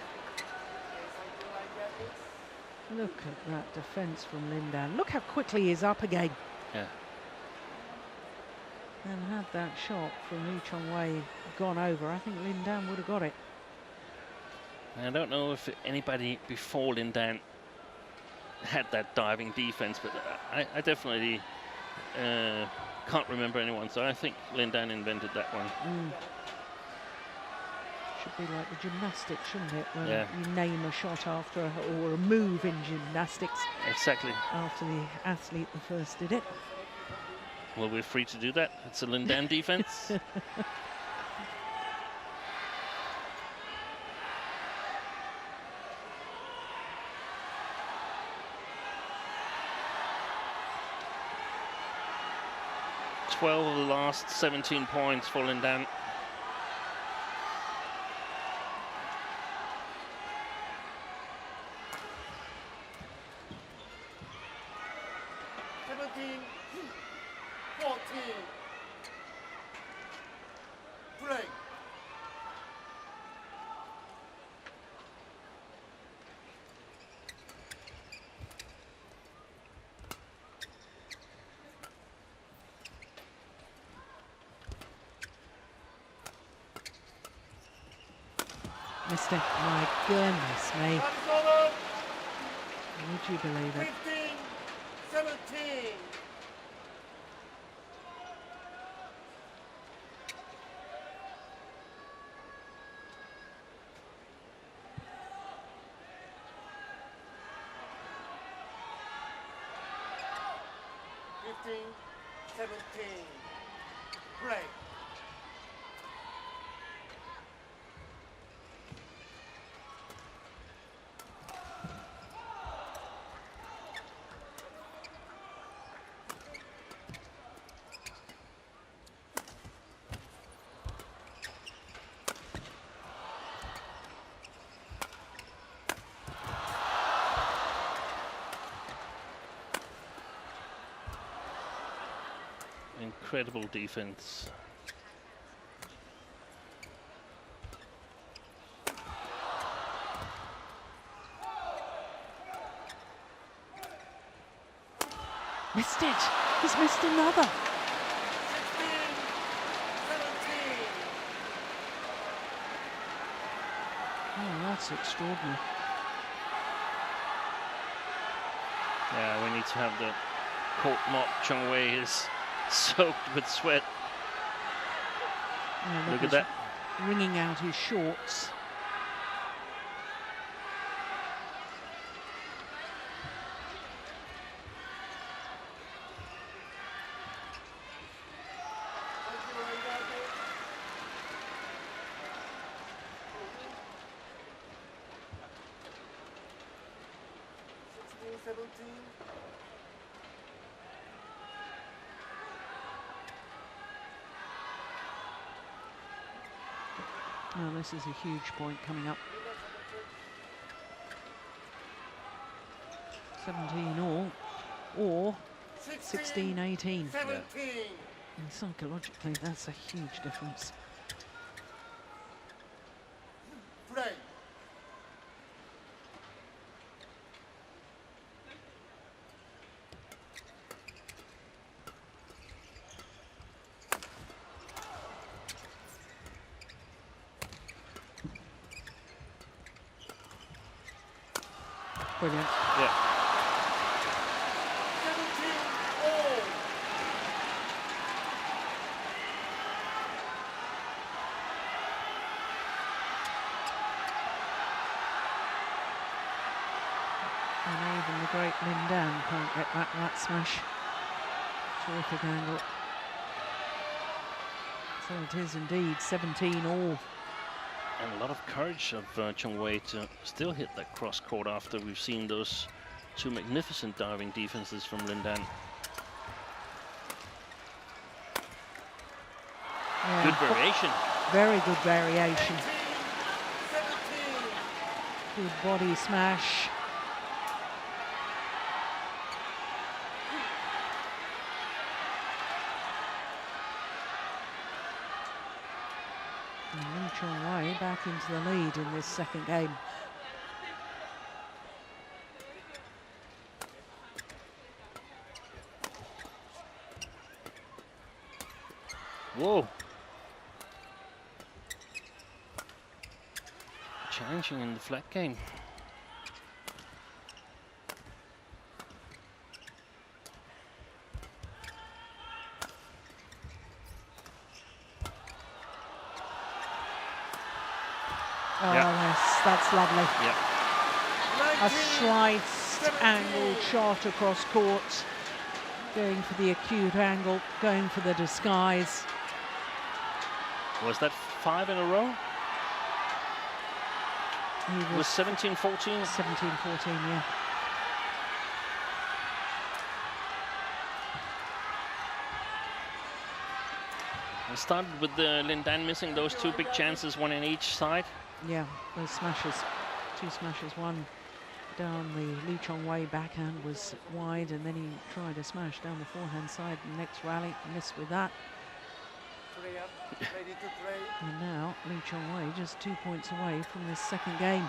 Look at that defence from Lin Dan. Look how quickly he's up again. Yeah. And had that shot from Lee Chong Wei gone over, I think Lin Dan would have got it. I don't know if anybody before Lin Dan had that diving defense, but I definitely can't remember anyone. So I think Lin Dan invented that one. Should be like the gymnastics, shouldn't it? Where you name a shot after or a move in gymnastics. Exactly. After the athlete that first did it. Well, we're free to do that. It's a Lin Dan defense. Twelve of the last 17 points for Lin Dan. Play. Missed it. My goodness me. Time's over. Would you believe it? 15-17. Play. Incredible defense. Missed it. He's missed another. That's extraordinary. Yeah, we need to have the court mop. Chong Wei is soaked with sweat. Yeah, Look at that. Wringing out his shorts. Oh, this is a huge point coming up. 17 all, or 16-18. 17. And psychologically, that's a huge difference. Play. Brilliant. Yeah. 17 all. And even the great Lin Dan can't get back that smash. Terrific angle. So it is indeed 17 all. And a lot of courage of Chong Wei to still hit that cross court after we've seen those two magnificent diving defenses from Lin Dan. Yeah, Good variation. very good variation. 17. Good body smash. And Chong Wei back into the lead in this second game. Whoa. Challenging in the flat game. Oh, Yeah. yes, that's lovely. Yep. A sliced angled shot across court. Going for the acute angle, going for the disguise. Was that 5 in a row? He It was 17-14. 17-14, yeah. It started with Lin Dan missing those two big chances, one in each side. Yeah, those smashes, two smashes, one down the Lee Chong Wei backhand was wide, and then he tried a smash down the forehand side. Next rally, missed with that. Play up. Ready to play. And now Lee Chong Wei just 2 points away from this second game.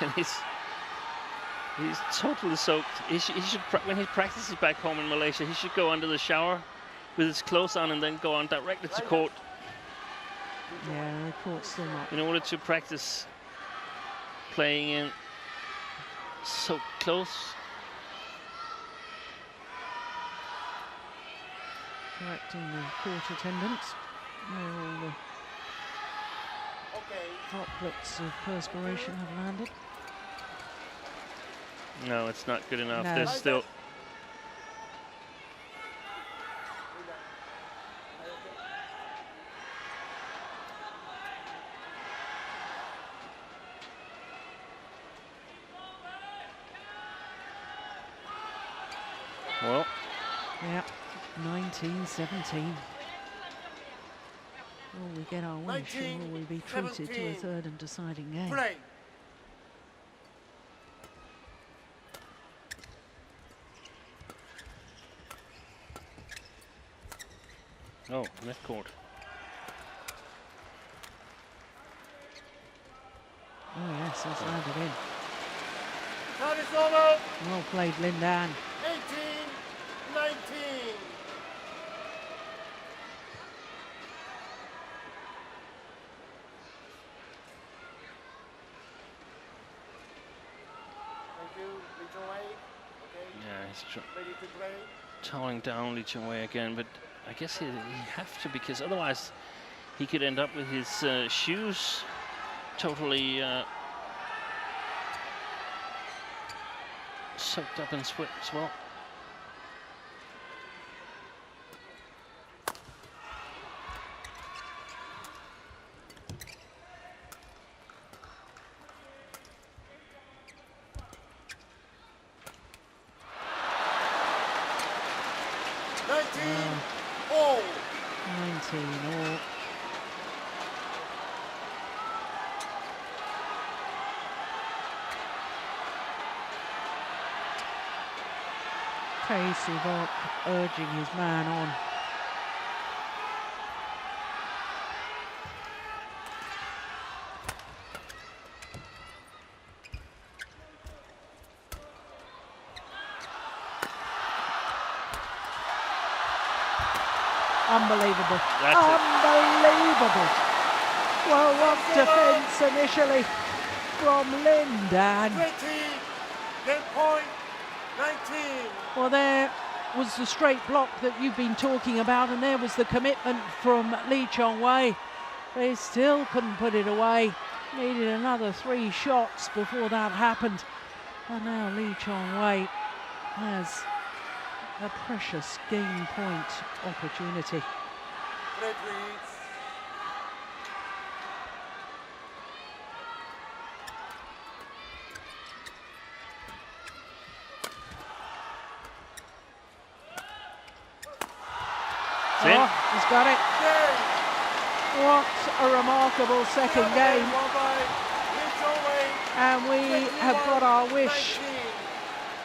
And he's totally soaked. He should when he practices back home in Malaysia, he should go under the shower with his clothes on and then go on directly to court Yeah, the court's still not. in order to practice playing in so close. Correcting the court attendance. Where all the Okay. droplets of perspiration have landed. No, it's not good enough. No. There's still. Well, Yeah, 19-17. Will we get our wish, or will we be treated to a 19-17. third and deciding game? Play. oh, left court. Oh yes, that's landed in. Time is over. Well played, Lin Dan. 18-19. Li Chong Wei. Okay. Yeah, he's Ready to play. toweling down Li Chong Wei again, but I guess he have to, because otherwise he could end up with his shoes totally soaked up in sweat as well. All. 19 all. Casey Bock urging his man on. Unbelievable. That's it. Unbelievable. Well, what defence initially from Lindan. 20. Game point. 19. Well, there was the straight block that you've been talking about, and there was the commitment from Li Chong Wei. They still couldn't put it away. Needed another 3 shots before that happened. And now Li Chong Wei has a precious game point opportunity. Play please. Oh, he's got it. Game. What a remarkable second game. Won by Li Chong Wei. And we have got our wish. 19.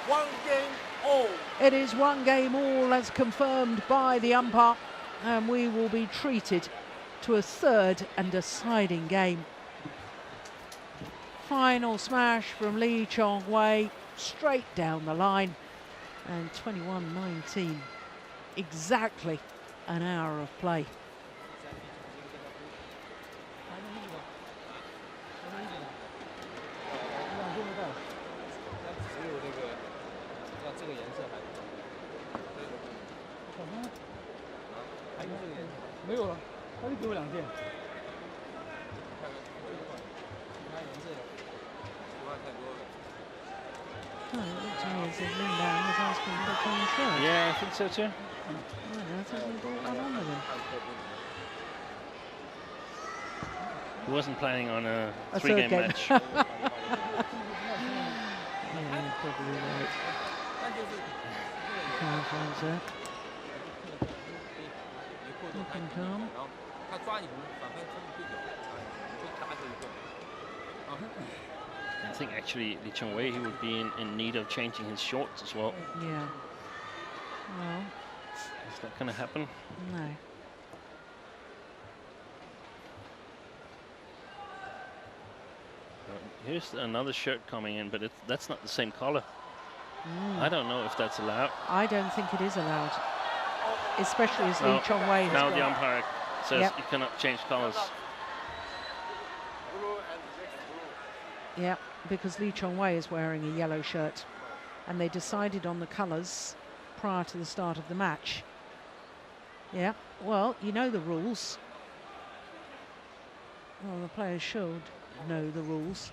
1 game all. It is 1 game all as confirmed by the umpire, and we will be treated to a 3rd and deciding game. Final smash from Li Chong Wei, straight down the line, and 21-19, exactly an hour of play. Oh, it looks to me as if Lindan was asking for a clean shirt. Yeah, I think so too. Well, I think we brought one on with him. He wasn't planning on a A 3-game 3rd game. match. Yeah, probably right. Can't find that. Looking calm. I think actually Li Chong Wei, he would be in need of changing his shorts as well. Yeah. Well, Is that going to happen? no. Here's another shirt coming in, but that's not the same color. I don't know if that's allowed. I don't think it is allowed, especially as Li Chong Wei has Now the got. umpire says Yep. you cannot change colors. Blue and next blue. Yeah, because Li Chong Wei is wearing a yellow shirt, and they decided on the colours prior to the start of the match. Yeah, well, you know the rules. Well, the players should know the rules.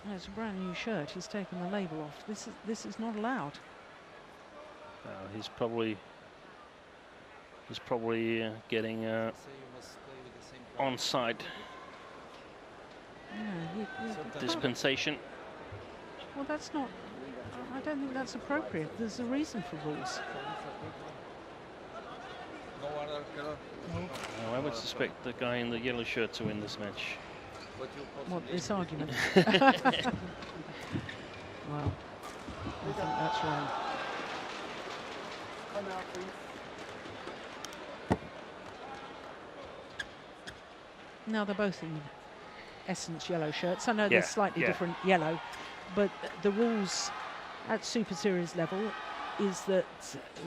Oh, it's a brand new shirt. He's taken the label off. This is not allowed. He's probably getting onside Yeah, dispensation. well, that's not. I don't think that's appropriate. There's a reason for rules. I would suspect the guy in the yellow shirt to win this match. What, this argument? Well, I think that's wrong. Come out, please. Now they're both in essence yellow shirts. I know Yeah, they're slightly yeah. different yellow, but the rules at Super Series level is that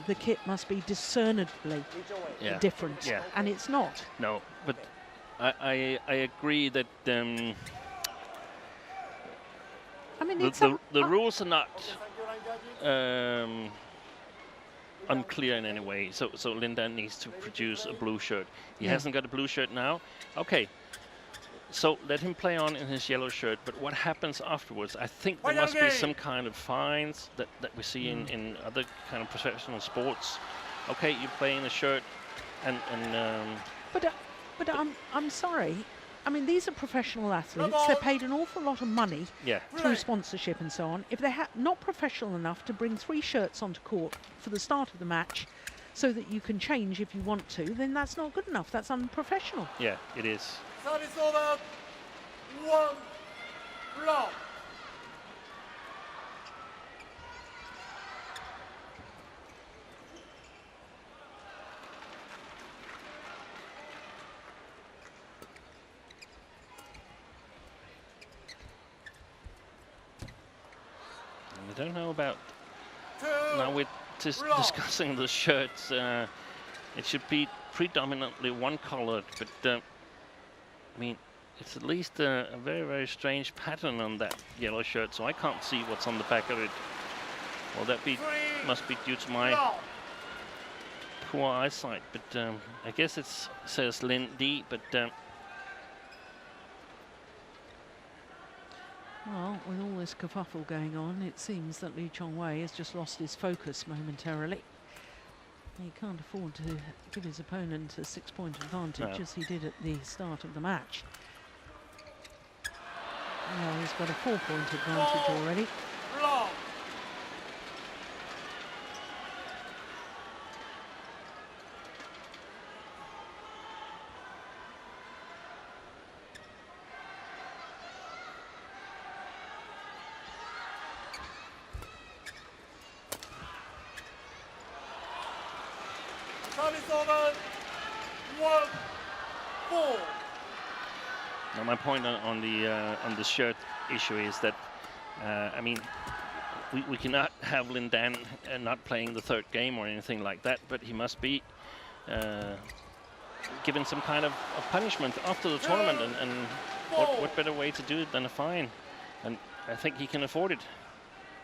the kit must be discernibly Yeah. different, Yeah. and it's not. No, but I agree that I mean, the rules are not unclear in any way. So Lin Dan needs to produce a blue shirt. He hasn't got a blue shirt now. Okay. So let him play on in his yellow shirt, but what happens afterwards? I think there must be some kind of fines that we see in other kind of professional sports. Okay, you play in a shirt, and but I'm sorry. I mean, these are professional athletes. They're paid an awful lot of money through sponsorship and so on. If they're not professional enough to bring 3 shirts onto court for the start of the match, so that you can change if you want to, then that's not good enough. That's unprofessional. Yeah, it is. Service over. 1 block. I don't know about. Now we're discussing the shirts. It should be predominantly one-colored, but I mean, it's at least a very, very strange pattern on that yellow shirt, so I can't see what's on the back of it. Well, that must be due to my poor eyesight, but I guess it says Lin D, but well, with all this kerfuffle going on, it seems that Chong Wei has just lost his focus momentarily. He can't afford to give his opponent a 6-point advantage as he did at the start of the match. Now he's got a 4-point advantage already. Service over. 1-4. Now my point on the shirt issue is that I mean, we cannot have Lin Dan not playing the 3rd game or anything like that, but he must be given some kind of punishment after the tournament, and what better way to do it than a fine? And I think he can afford it.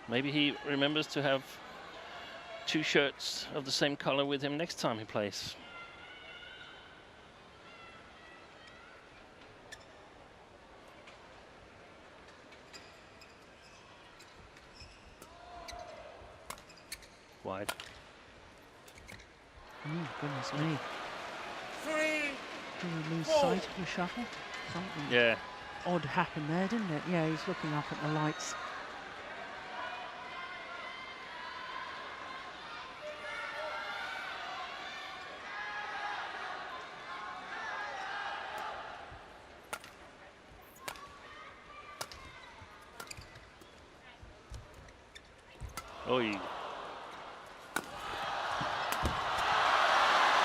Maybe he remembers to have 2 shirts of the same color with him next time he plays. Wide. Oh, goodness me. 3. Did he lose sight of the shuttle? Something odd happened there, didn't it? Yeah, he's looking up at the lights. Oi.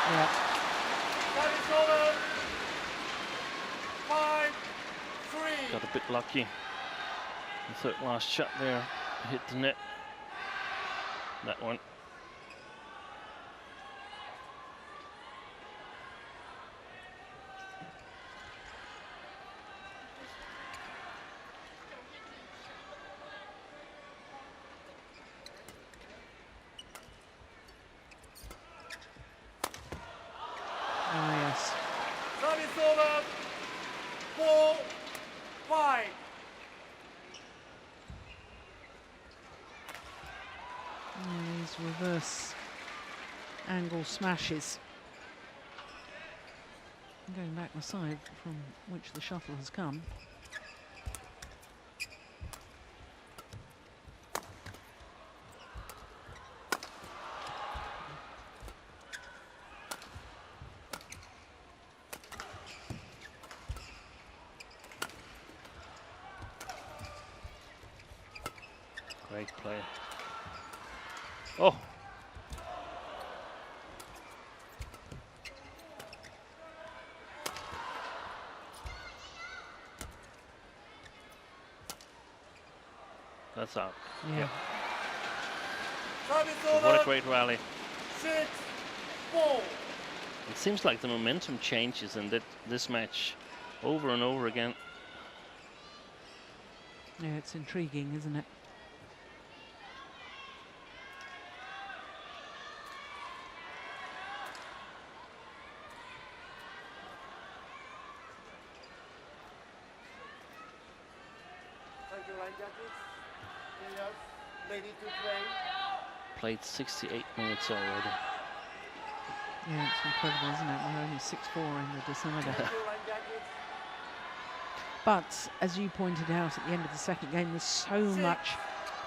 Yeah. Service over. 5-3. Got a bit lucky. The 3rd last shot there hit the net. That one. Oh, yes. Service over. 4-5. These reverse angle smashes. Going back the side from which the shuttle has come. Great play. Oh. That's out. Yeah. Service What a over. great rally. 6-4. It seems like the momentum changes in this match over and over again. Yeah, it's intriguing, isn't it? Thank you, line judges. Players ready to play. Played 68 minutes already. Yeah, it's incredible, isn't it? We're only 6-4 in the decider. Thank you, line judges. But as you pointed out at the end of the second game, there's so much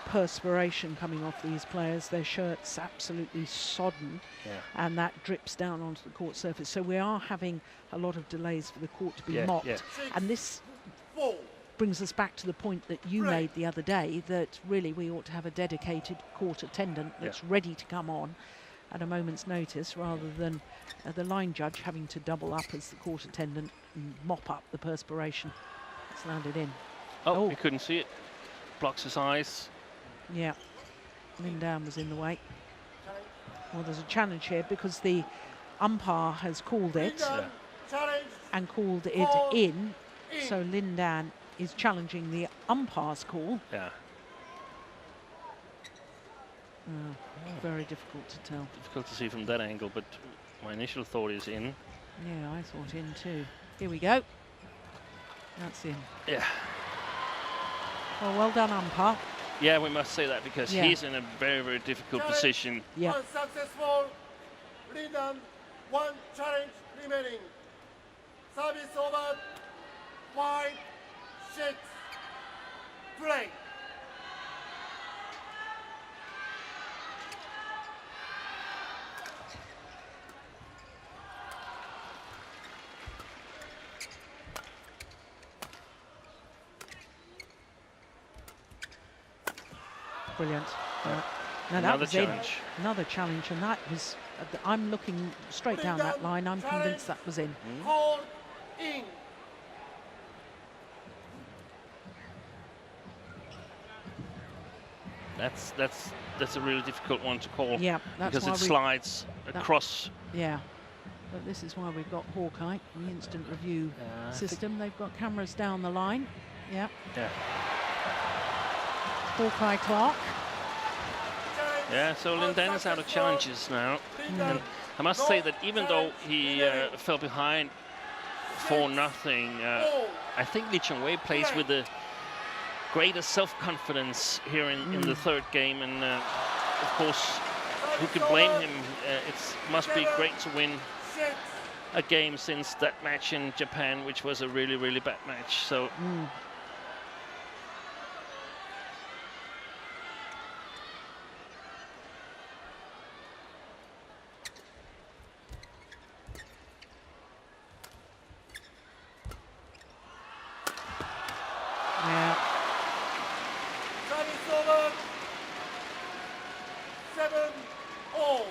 perspiration coming off these players. Their shirts absolutely sodden, and that drips down onto the court surface. So we are having a lot of delays for the court to be mopped. And this 4. brings us back to the point that you made the other day, that really we ought to have a dedicated court attendant that's ready to come on at a moment's notice, rather than the line judge having to double up as the court attendant and mop up the perspiration. It's landed in. Oh, he couldn't see it. Blocks his eyes. Yeah, Lindan was in the way. Well, there's a challenge here because the umpire has called it and called it in. So Lindan is challenging the umpire's call. Yeah. Very difficult to tell. Difficult to see from that angle, but my initial thought is in. Yeah, I thought in too. Here we go. That's in. Yeah. Well done, umpire. Yeah, we must say that because he's in a very, very difficult position. Yeah. Unsuccessful. Lindan, 1 challenge remaining. Service over. 5, 6. Play. Brilliant. Now that Another was challenge. in. Another challenge, and that was. I'm looking straight down that line. I'm convinced that was in. Call in. That's a really difficult one to call. Yeah, that's because why it slides across. Yeah, but this is why we've got Hawkeye, the instant review system. They've got cameras down the line. Yeah. Yeah. Hawkeye Clark. Yeah, so Lindan is out of challenges now. And I must say that even though he fell behind 4-0, I think Chong Wei plays with the greater self-confidence here in the third game, and of course, who could blame him? It must be great to win a game since that match in Japan, which was a really, really bad match. So. Yeah. Service over. 7-0. Oh,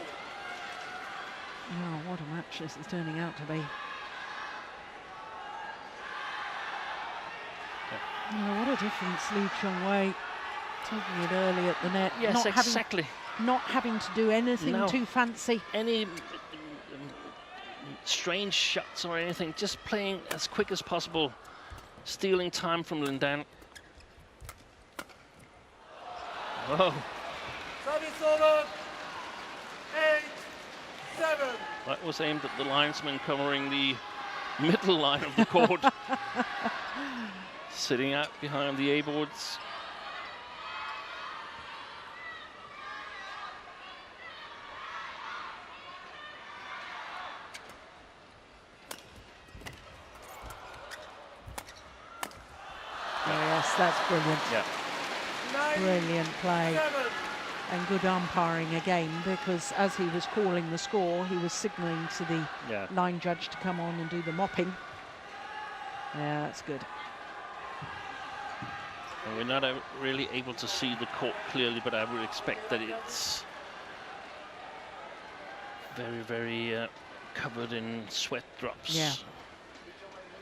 what a match this is turning out to be. Oh, what a difference, Chong Wei taking it early at the net. Yes, exactly. Not having to do anything too fancy. Any strange shots or anything, just playing as quick as possible, stealing time from Lindan. Whoa. Service over. 8-7. That was aimed at the linesman covering the middle line of the court. Sitting out behind the A-boards. Yes, that's brilliant. Yeah. Brilliant play. And good umpiring again, because as he was calling the score, he was signalling to the line judge to come on and do the mopping. Yeah, that's good. And we're not really able to see the court clearly, but I would expect that it's very, very covered in sweat drops. Yeah.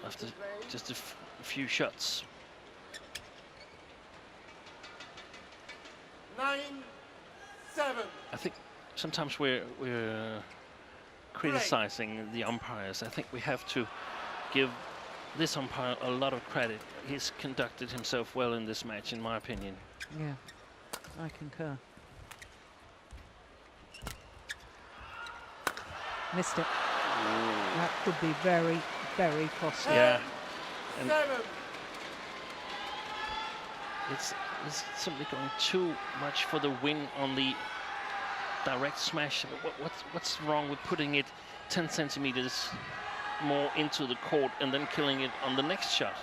After just a few shots. 9-7. I think sometimes we're criticizing the umpires. I think we have to give this umpire a lot of credit. He's conducted himself well in this match, in my opinion. Yeah, I concur. Missed it. Ooh. That could be very, very costly. Yeah. And 7. it's simply going too much for the win on the direct smash. What's wrong with putting it 10 centimeters more into the court and then killing it on the next shot?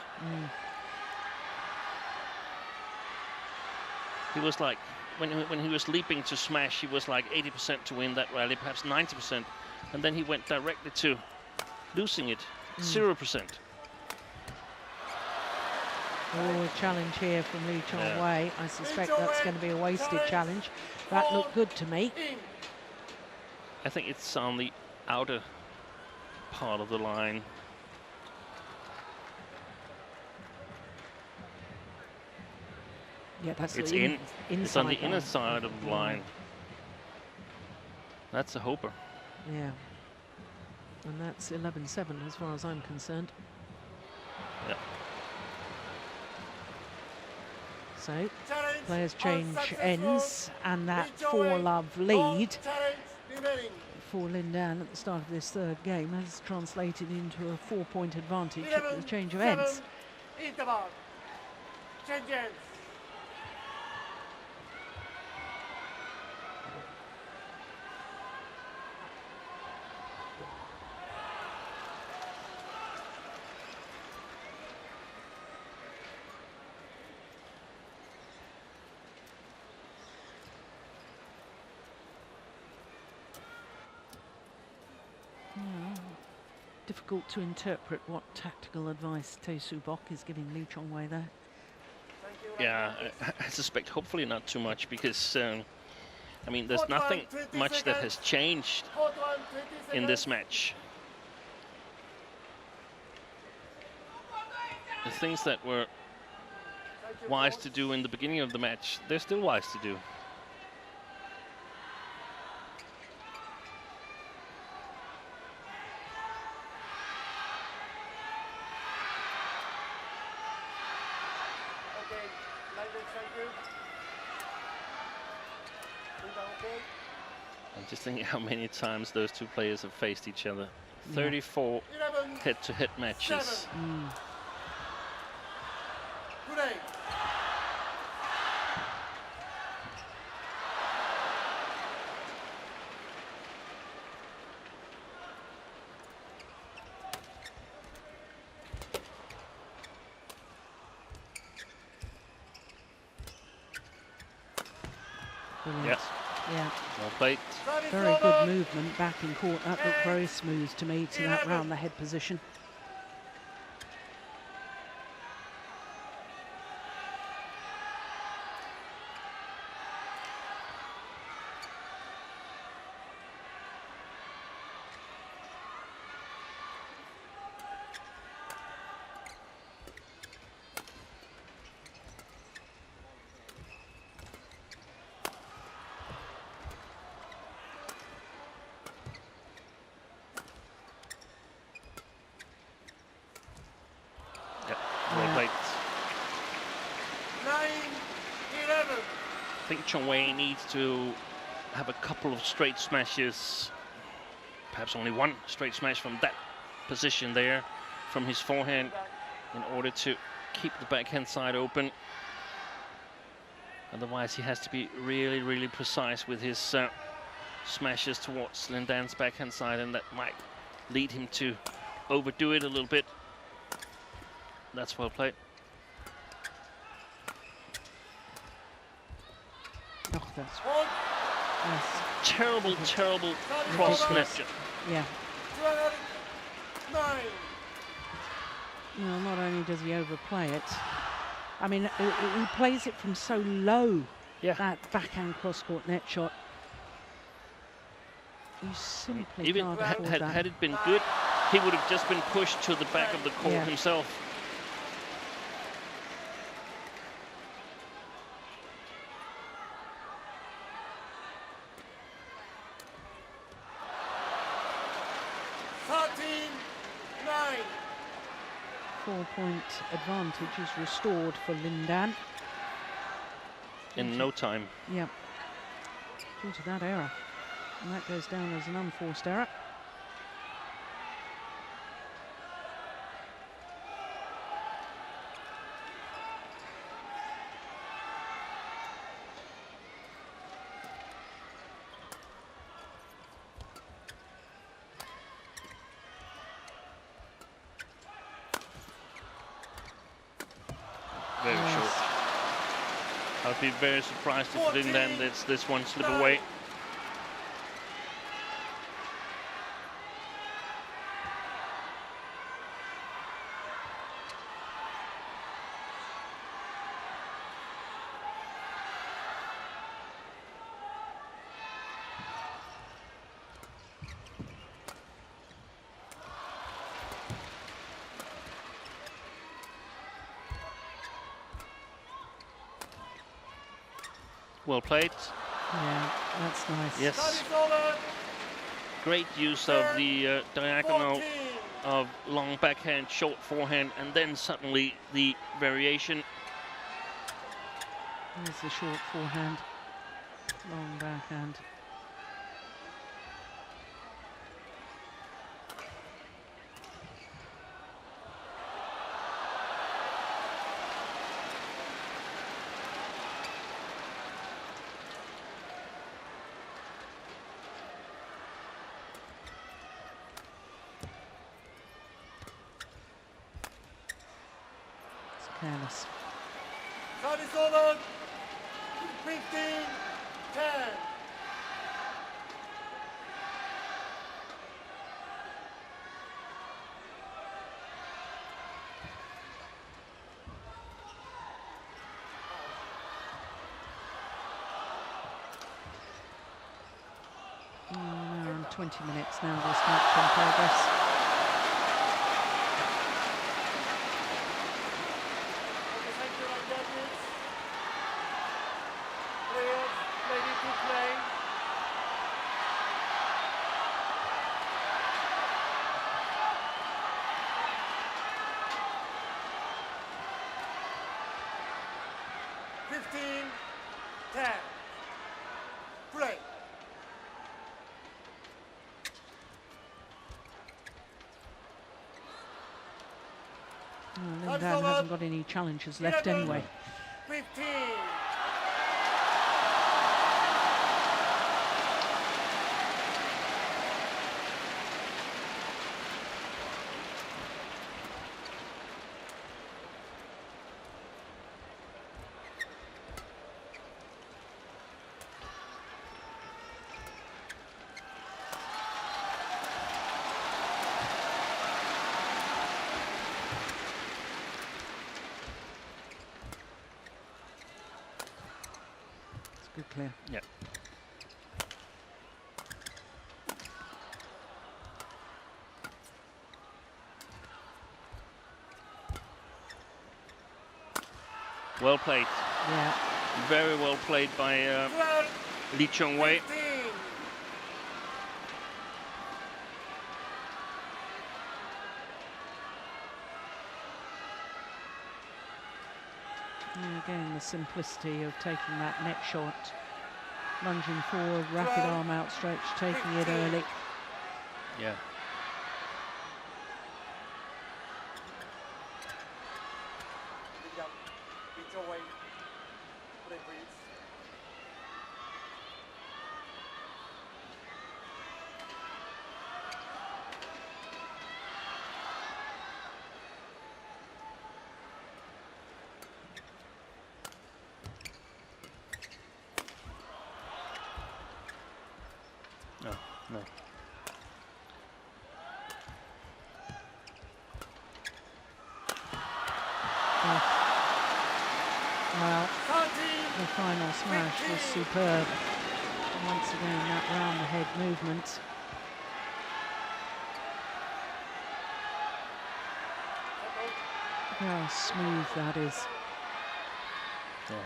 He was like, when he was leaping to smash, he was like 80% to win that rally, perhaps 90%. And then he went directly to losing it, 0%. Oh, a challenge here from Lee Chong Wei. I suspect that's going to be a wasted challenge. That looked good to me. I think it's on the outer part of the line. Yeah, that's It's the it's on the inside inner line. side of the line. That's a hoper. Yeah. And that's 11-7 as far as I'm concerned. Yeah. So, Challenge players change unsuccessful. ends, and that Lee Chong Wei, 4-love no lead challenge remaining. for Lindan at the start of this third game has translated into a 4-point advantage at the 11, change of 7, ends. interval. Change ends. Difficult to interpret what tactical advice Tae Soo Bok is giving Lee Chong Wei there. Thank you. Yeah, I suspect hopefully not too much, because I mean, there's Fourth one, nothing 20 much that seconds. has changed Fourth one, 20 in seconds. this match. The things that were Thank you, wise coach. to do in the beginning of the match, they're still wise to do. Okay, London, thank you. Linda, okay? I'm just thinking how many times those two players have faced each other. 34 11, head-to-head matches. 7. Play. Brilliant. Yeah. Yeah, Well played. Service very over. good movement back in court. That looked very smooth to me, to that round the head position. Well Yeah. played. 9-11. I think Chong Wei needs to have a couple of straight smashes, perhaps only one straight smash from that position there, from his forehand, in order to keep the backhand side open. Otherwise, he has to be really, really precise with his smashes towards Lindan's backhand side, and that might lead him to overdo it a little bit. That's well played. Oh, that's Hold. Terrible, terrible cross net. Ridiculous. Yeah. 12-9. You know, not only does he overplay it, I mean, he plays it from so low, Yeah. that backhand cross-court net shot. You simply Even can't afford that. had it been good, he would have just been pushed to the back of the court Yeah. himself. 4-point advantage is restored for Lindan. In no time. Yep. Due to that error. And that goes down as an unforced error. Very short. I'd be very surprised if Lindan lets this one slip away. Well played. Yeah, that's nice. Yes. Great use of the diagonal of long backhand, short forehand, and then suddenly the variation. There's the short forehand, long backhand. Careless. Service over. 15-10. An hour and 20 minutes now, this match in progress. Lindan hasn't got any challenges left anyway. 15. Good clear. Yeah. Well played. Yeah. Very well played by Chong Wei. And again, the simplicity of taking that net shot, lunging forward, rapid arm outstretch, taking it early. Yeah. No, no. Well, the final smash was superb. And once again, that round the head movement. Look how smooth that is. Yeah.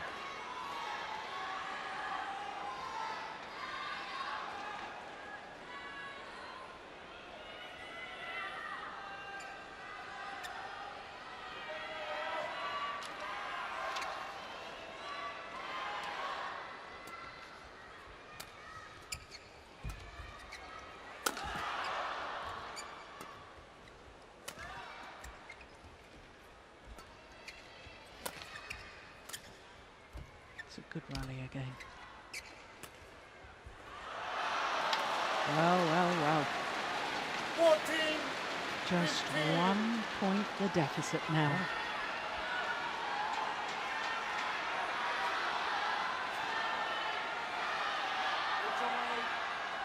It's a good rally again. Well. 14. Just 1 point the deficit now.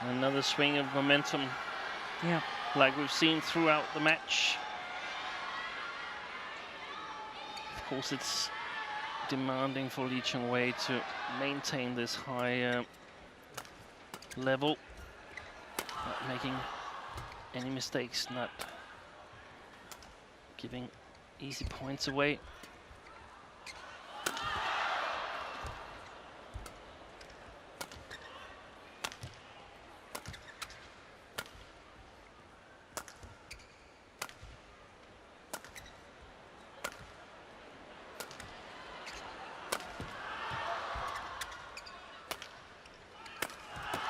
Another swing of momentum, Yeah. like we've seen throughout the match. Of course, it's demanding for Lee Chong Wei to maintain this high level, not making any mistakes, not giving easy points away.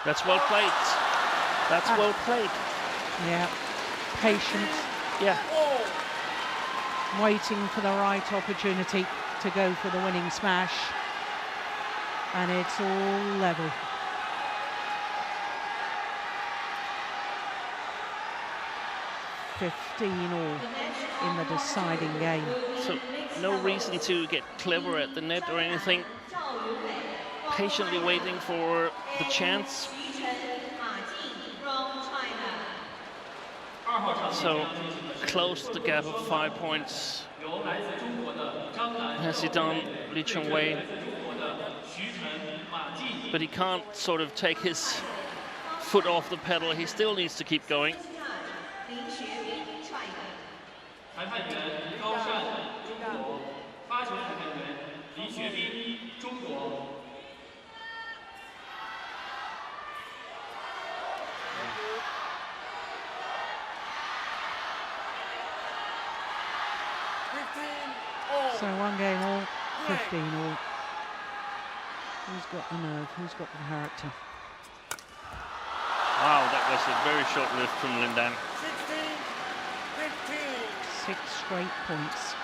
That's well played. That's well played. Yeah. Patience. Yeah. Waiting for the right opportunity to go for the winning smash. And it's all level. all in the deciding game. So no reason to get clever at the net or anything. Patiently waiting for the chance. So close the gap of 5 points. Has he done, Lee Chong Wei? But he can't sort of take his foot off the pedal. He still needs to keep going. So 1 game all, 15 all. Who's got the nerve? Who's got the character? Wow, that was a very short lift from Lindan. 16-15. 6 straight points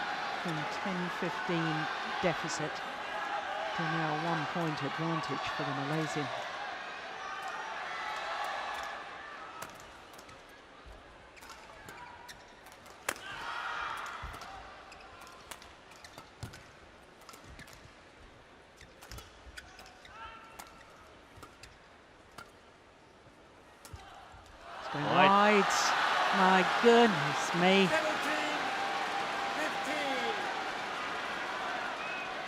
from 10-15 deficit to now 1 point advantage for the Malaysian. Going wide. My goodness me.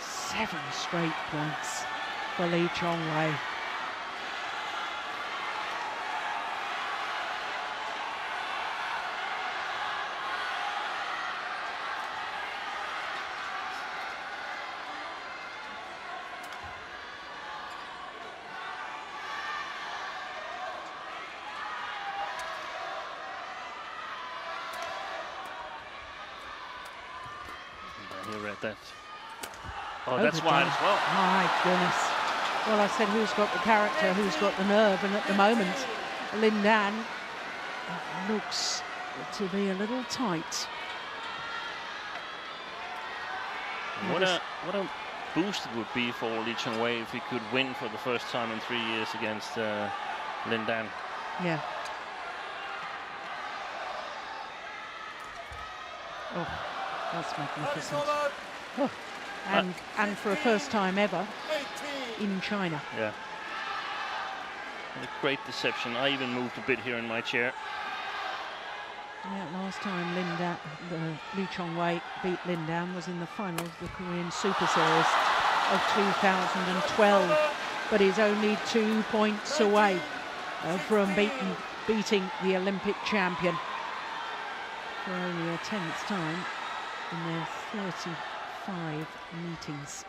17-15. 7 straight points for Lee Chong Wei. He read that. Oh, that's wide as well. My goodness. Well, I said who's got the character, who's got the nerve, and at the moment, Lindan looks to be a little tight. What a boost it would be for Lee Chong Wei if he could win for the first time in 3 years against Lindan. Yeah. Oh, that's magnificent. Oh. And for a first time ever in China. Yeah. A great deception. I even moved a bit here in my chair. Yeah, last time Lee Chong Wei beat Lindan was in the final of the Korean Super Series of 2012, but he's only 2 points away from beating the Olympic champion for only a 10th time in their 35 meetings.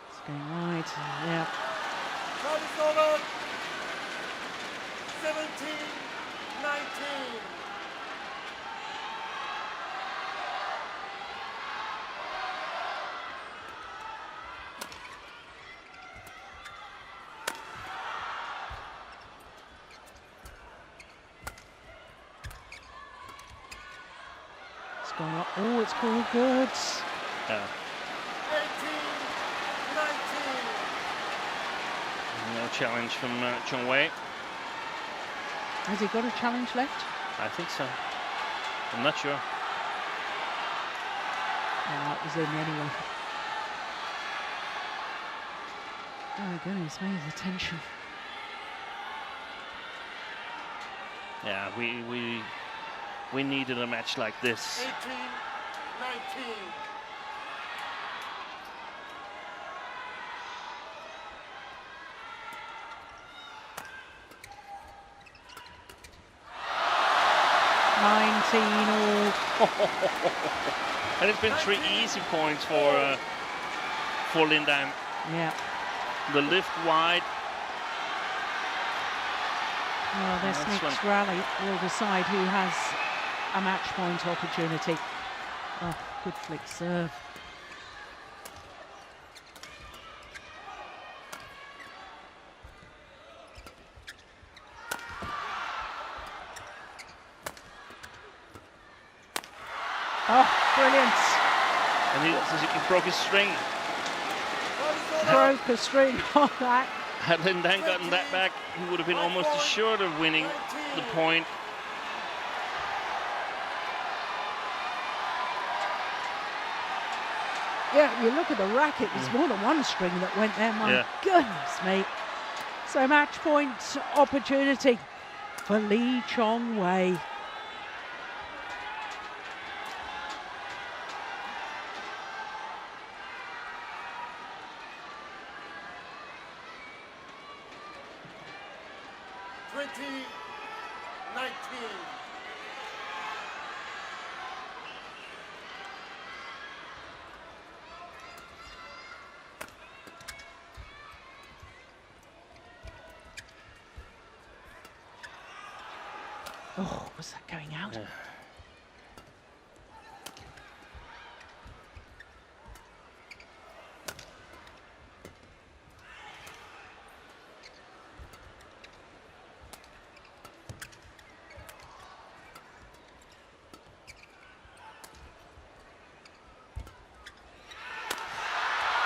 It's going wide, yeah. Service over. 17-19. It's gone up. Oh, it's called good. 18, 19. No challenge from Chong Wei. Has he got a challenge left? I think so. I'm not sure. Oh, it was in anyway. Oh goodness me, the tension. Yeah, we needed a match like this. 18, 19. And it's been 3 easy points for Lindan. Yeah. The lift wide. Well, this That's next rally will decide who has a match point opportunity. Oh, good flick serve. Oh, brilliant. And he broke his string. Broke a string on that. Had Lindan gotten that back, he would have been almost assured of winning the point. Yeah, you look at the racket, there's more than one string that went there, my goodness me. So match point opportunity for Lee Chong Wei. Oh, was that going out? Yeah.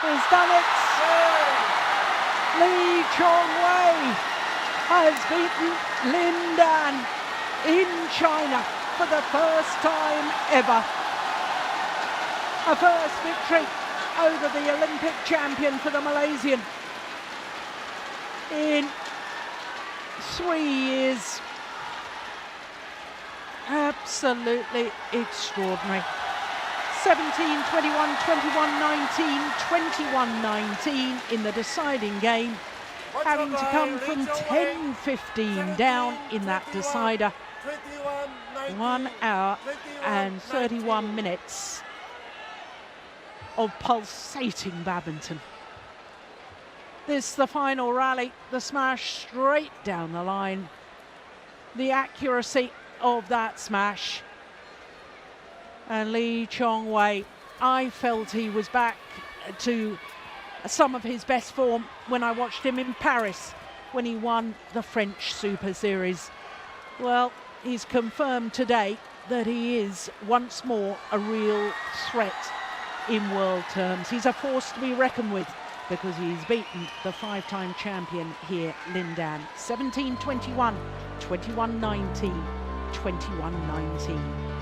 He's done it! Lee Chong Wei has beaten Lindan in China for the first time ever. A first victory over the Olympic champion for the Malaysian in 3 years. Absolutely extraordinary. 17-21, 21-19, 21-19 in the deciding game, having to come from 10-15 down in that decider. 1 hour and 31 minutes of pulsating badminton. This the final rally, the smash straight down the line. The accuracy of that smash. And Lee Chong Wei, I felt he was back to some of his best form when I watched him in Paris when he won the French Super Series. Well, he's confirmed today that he is once more a real threat in world terms. He's a force to be reckoned with because he's beaten the 5-time champion here, Lindan. 17-21, 21-19, 21-19.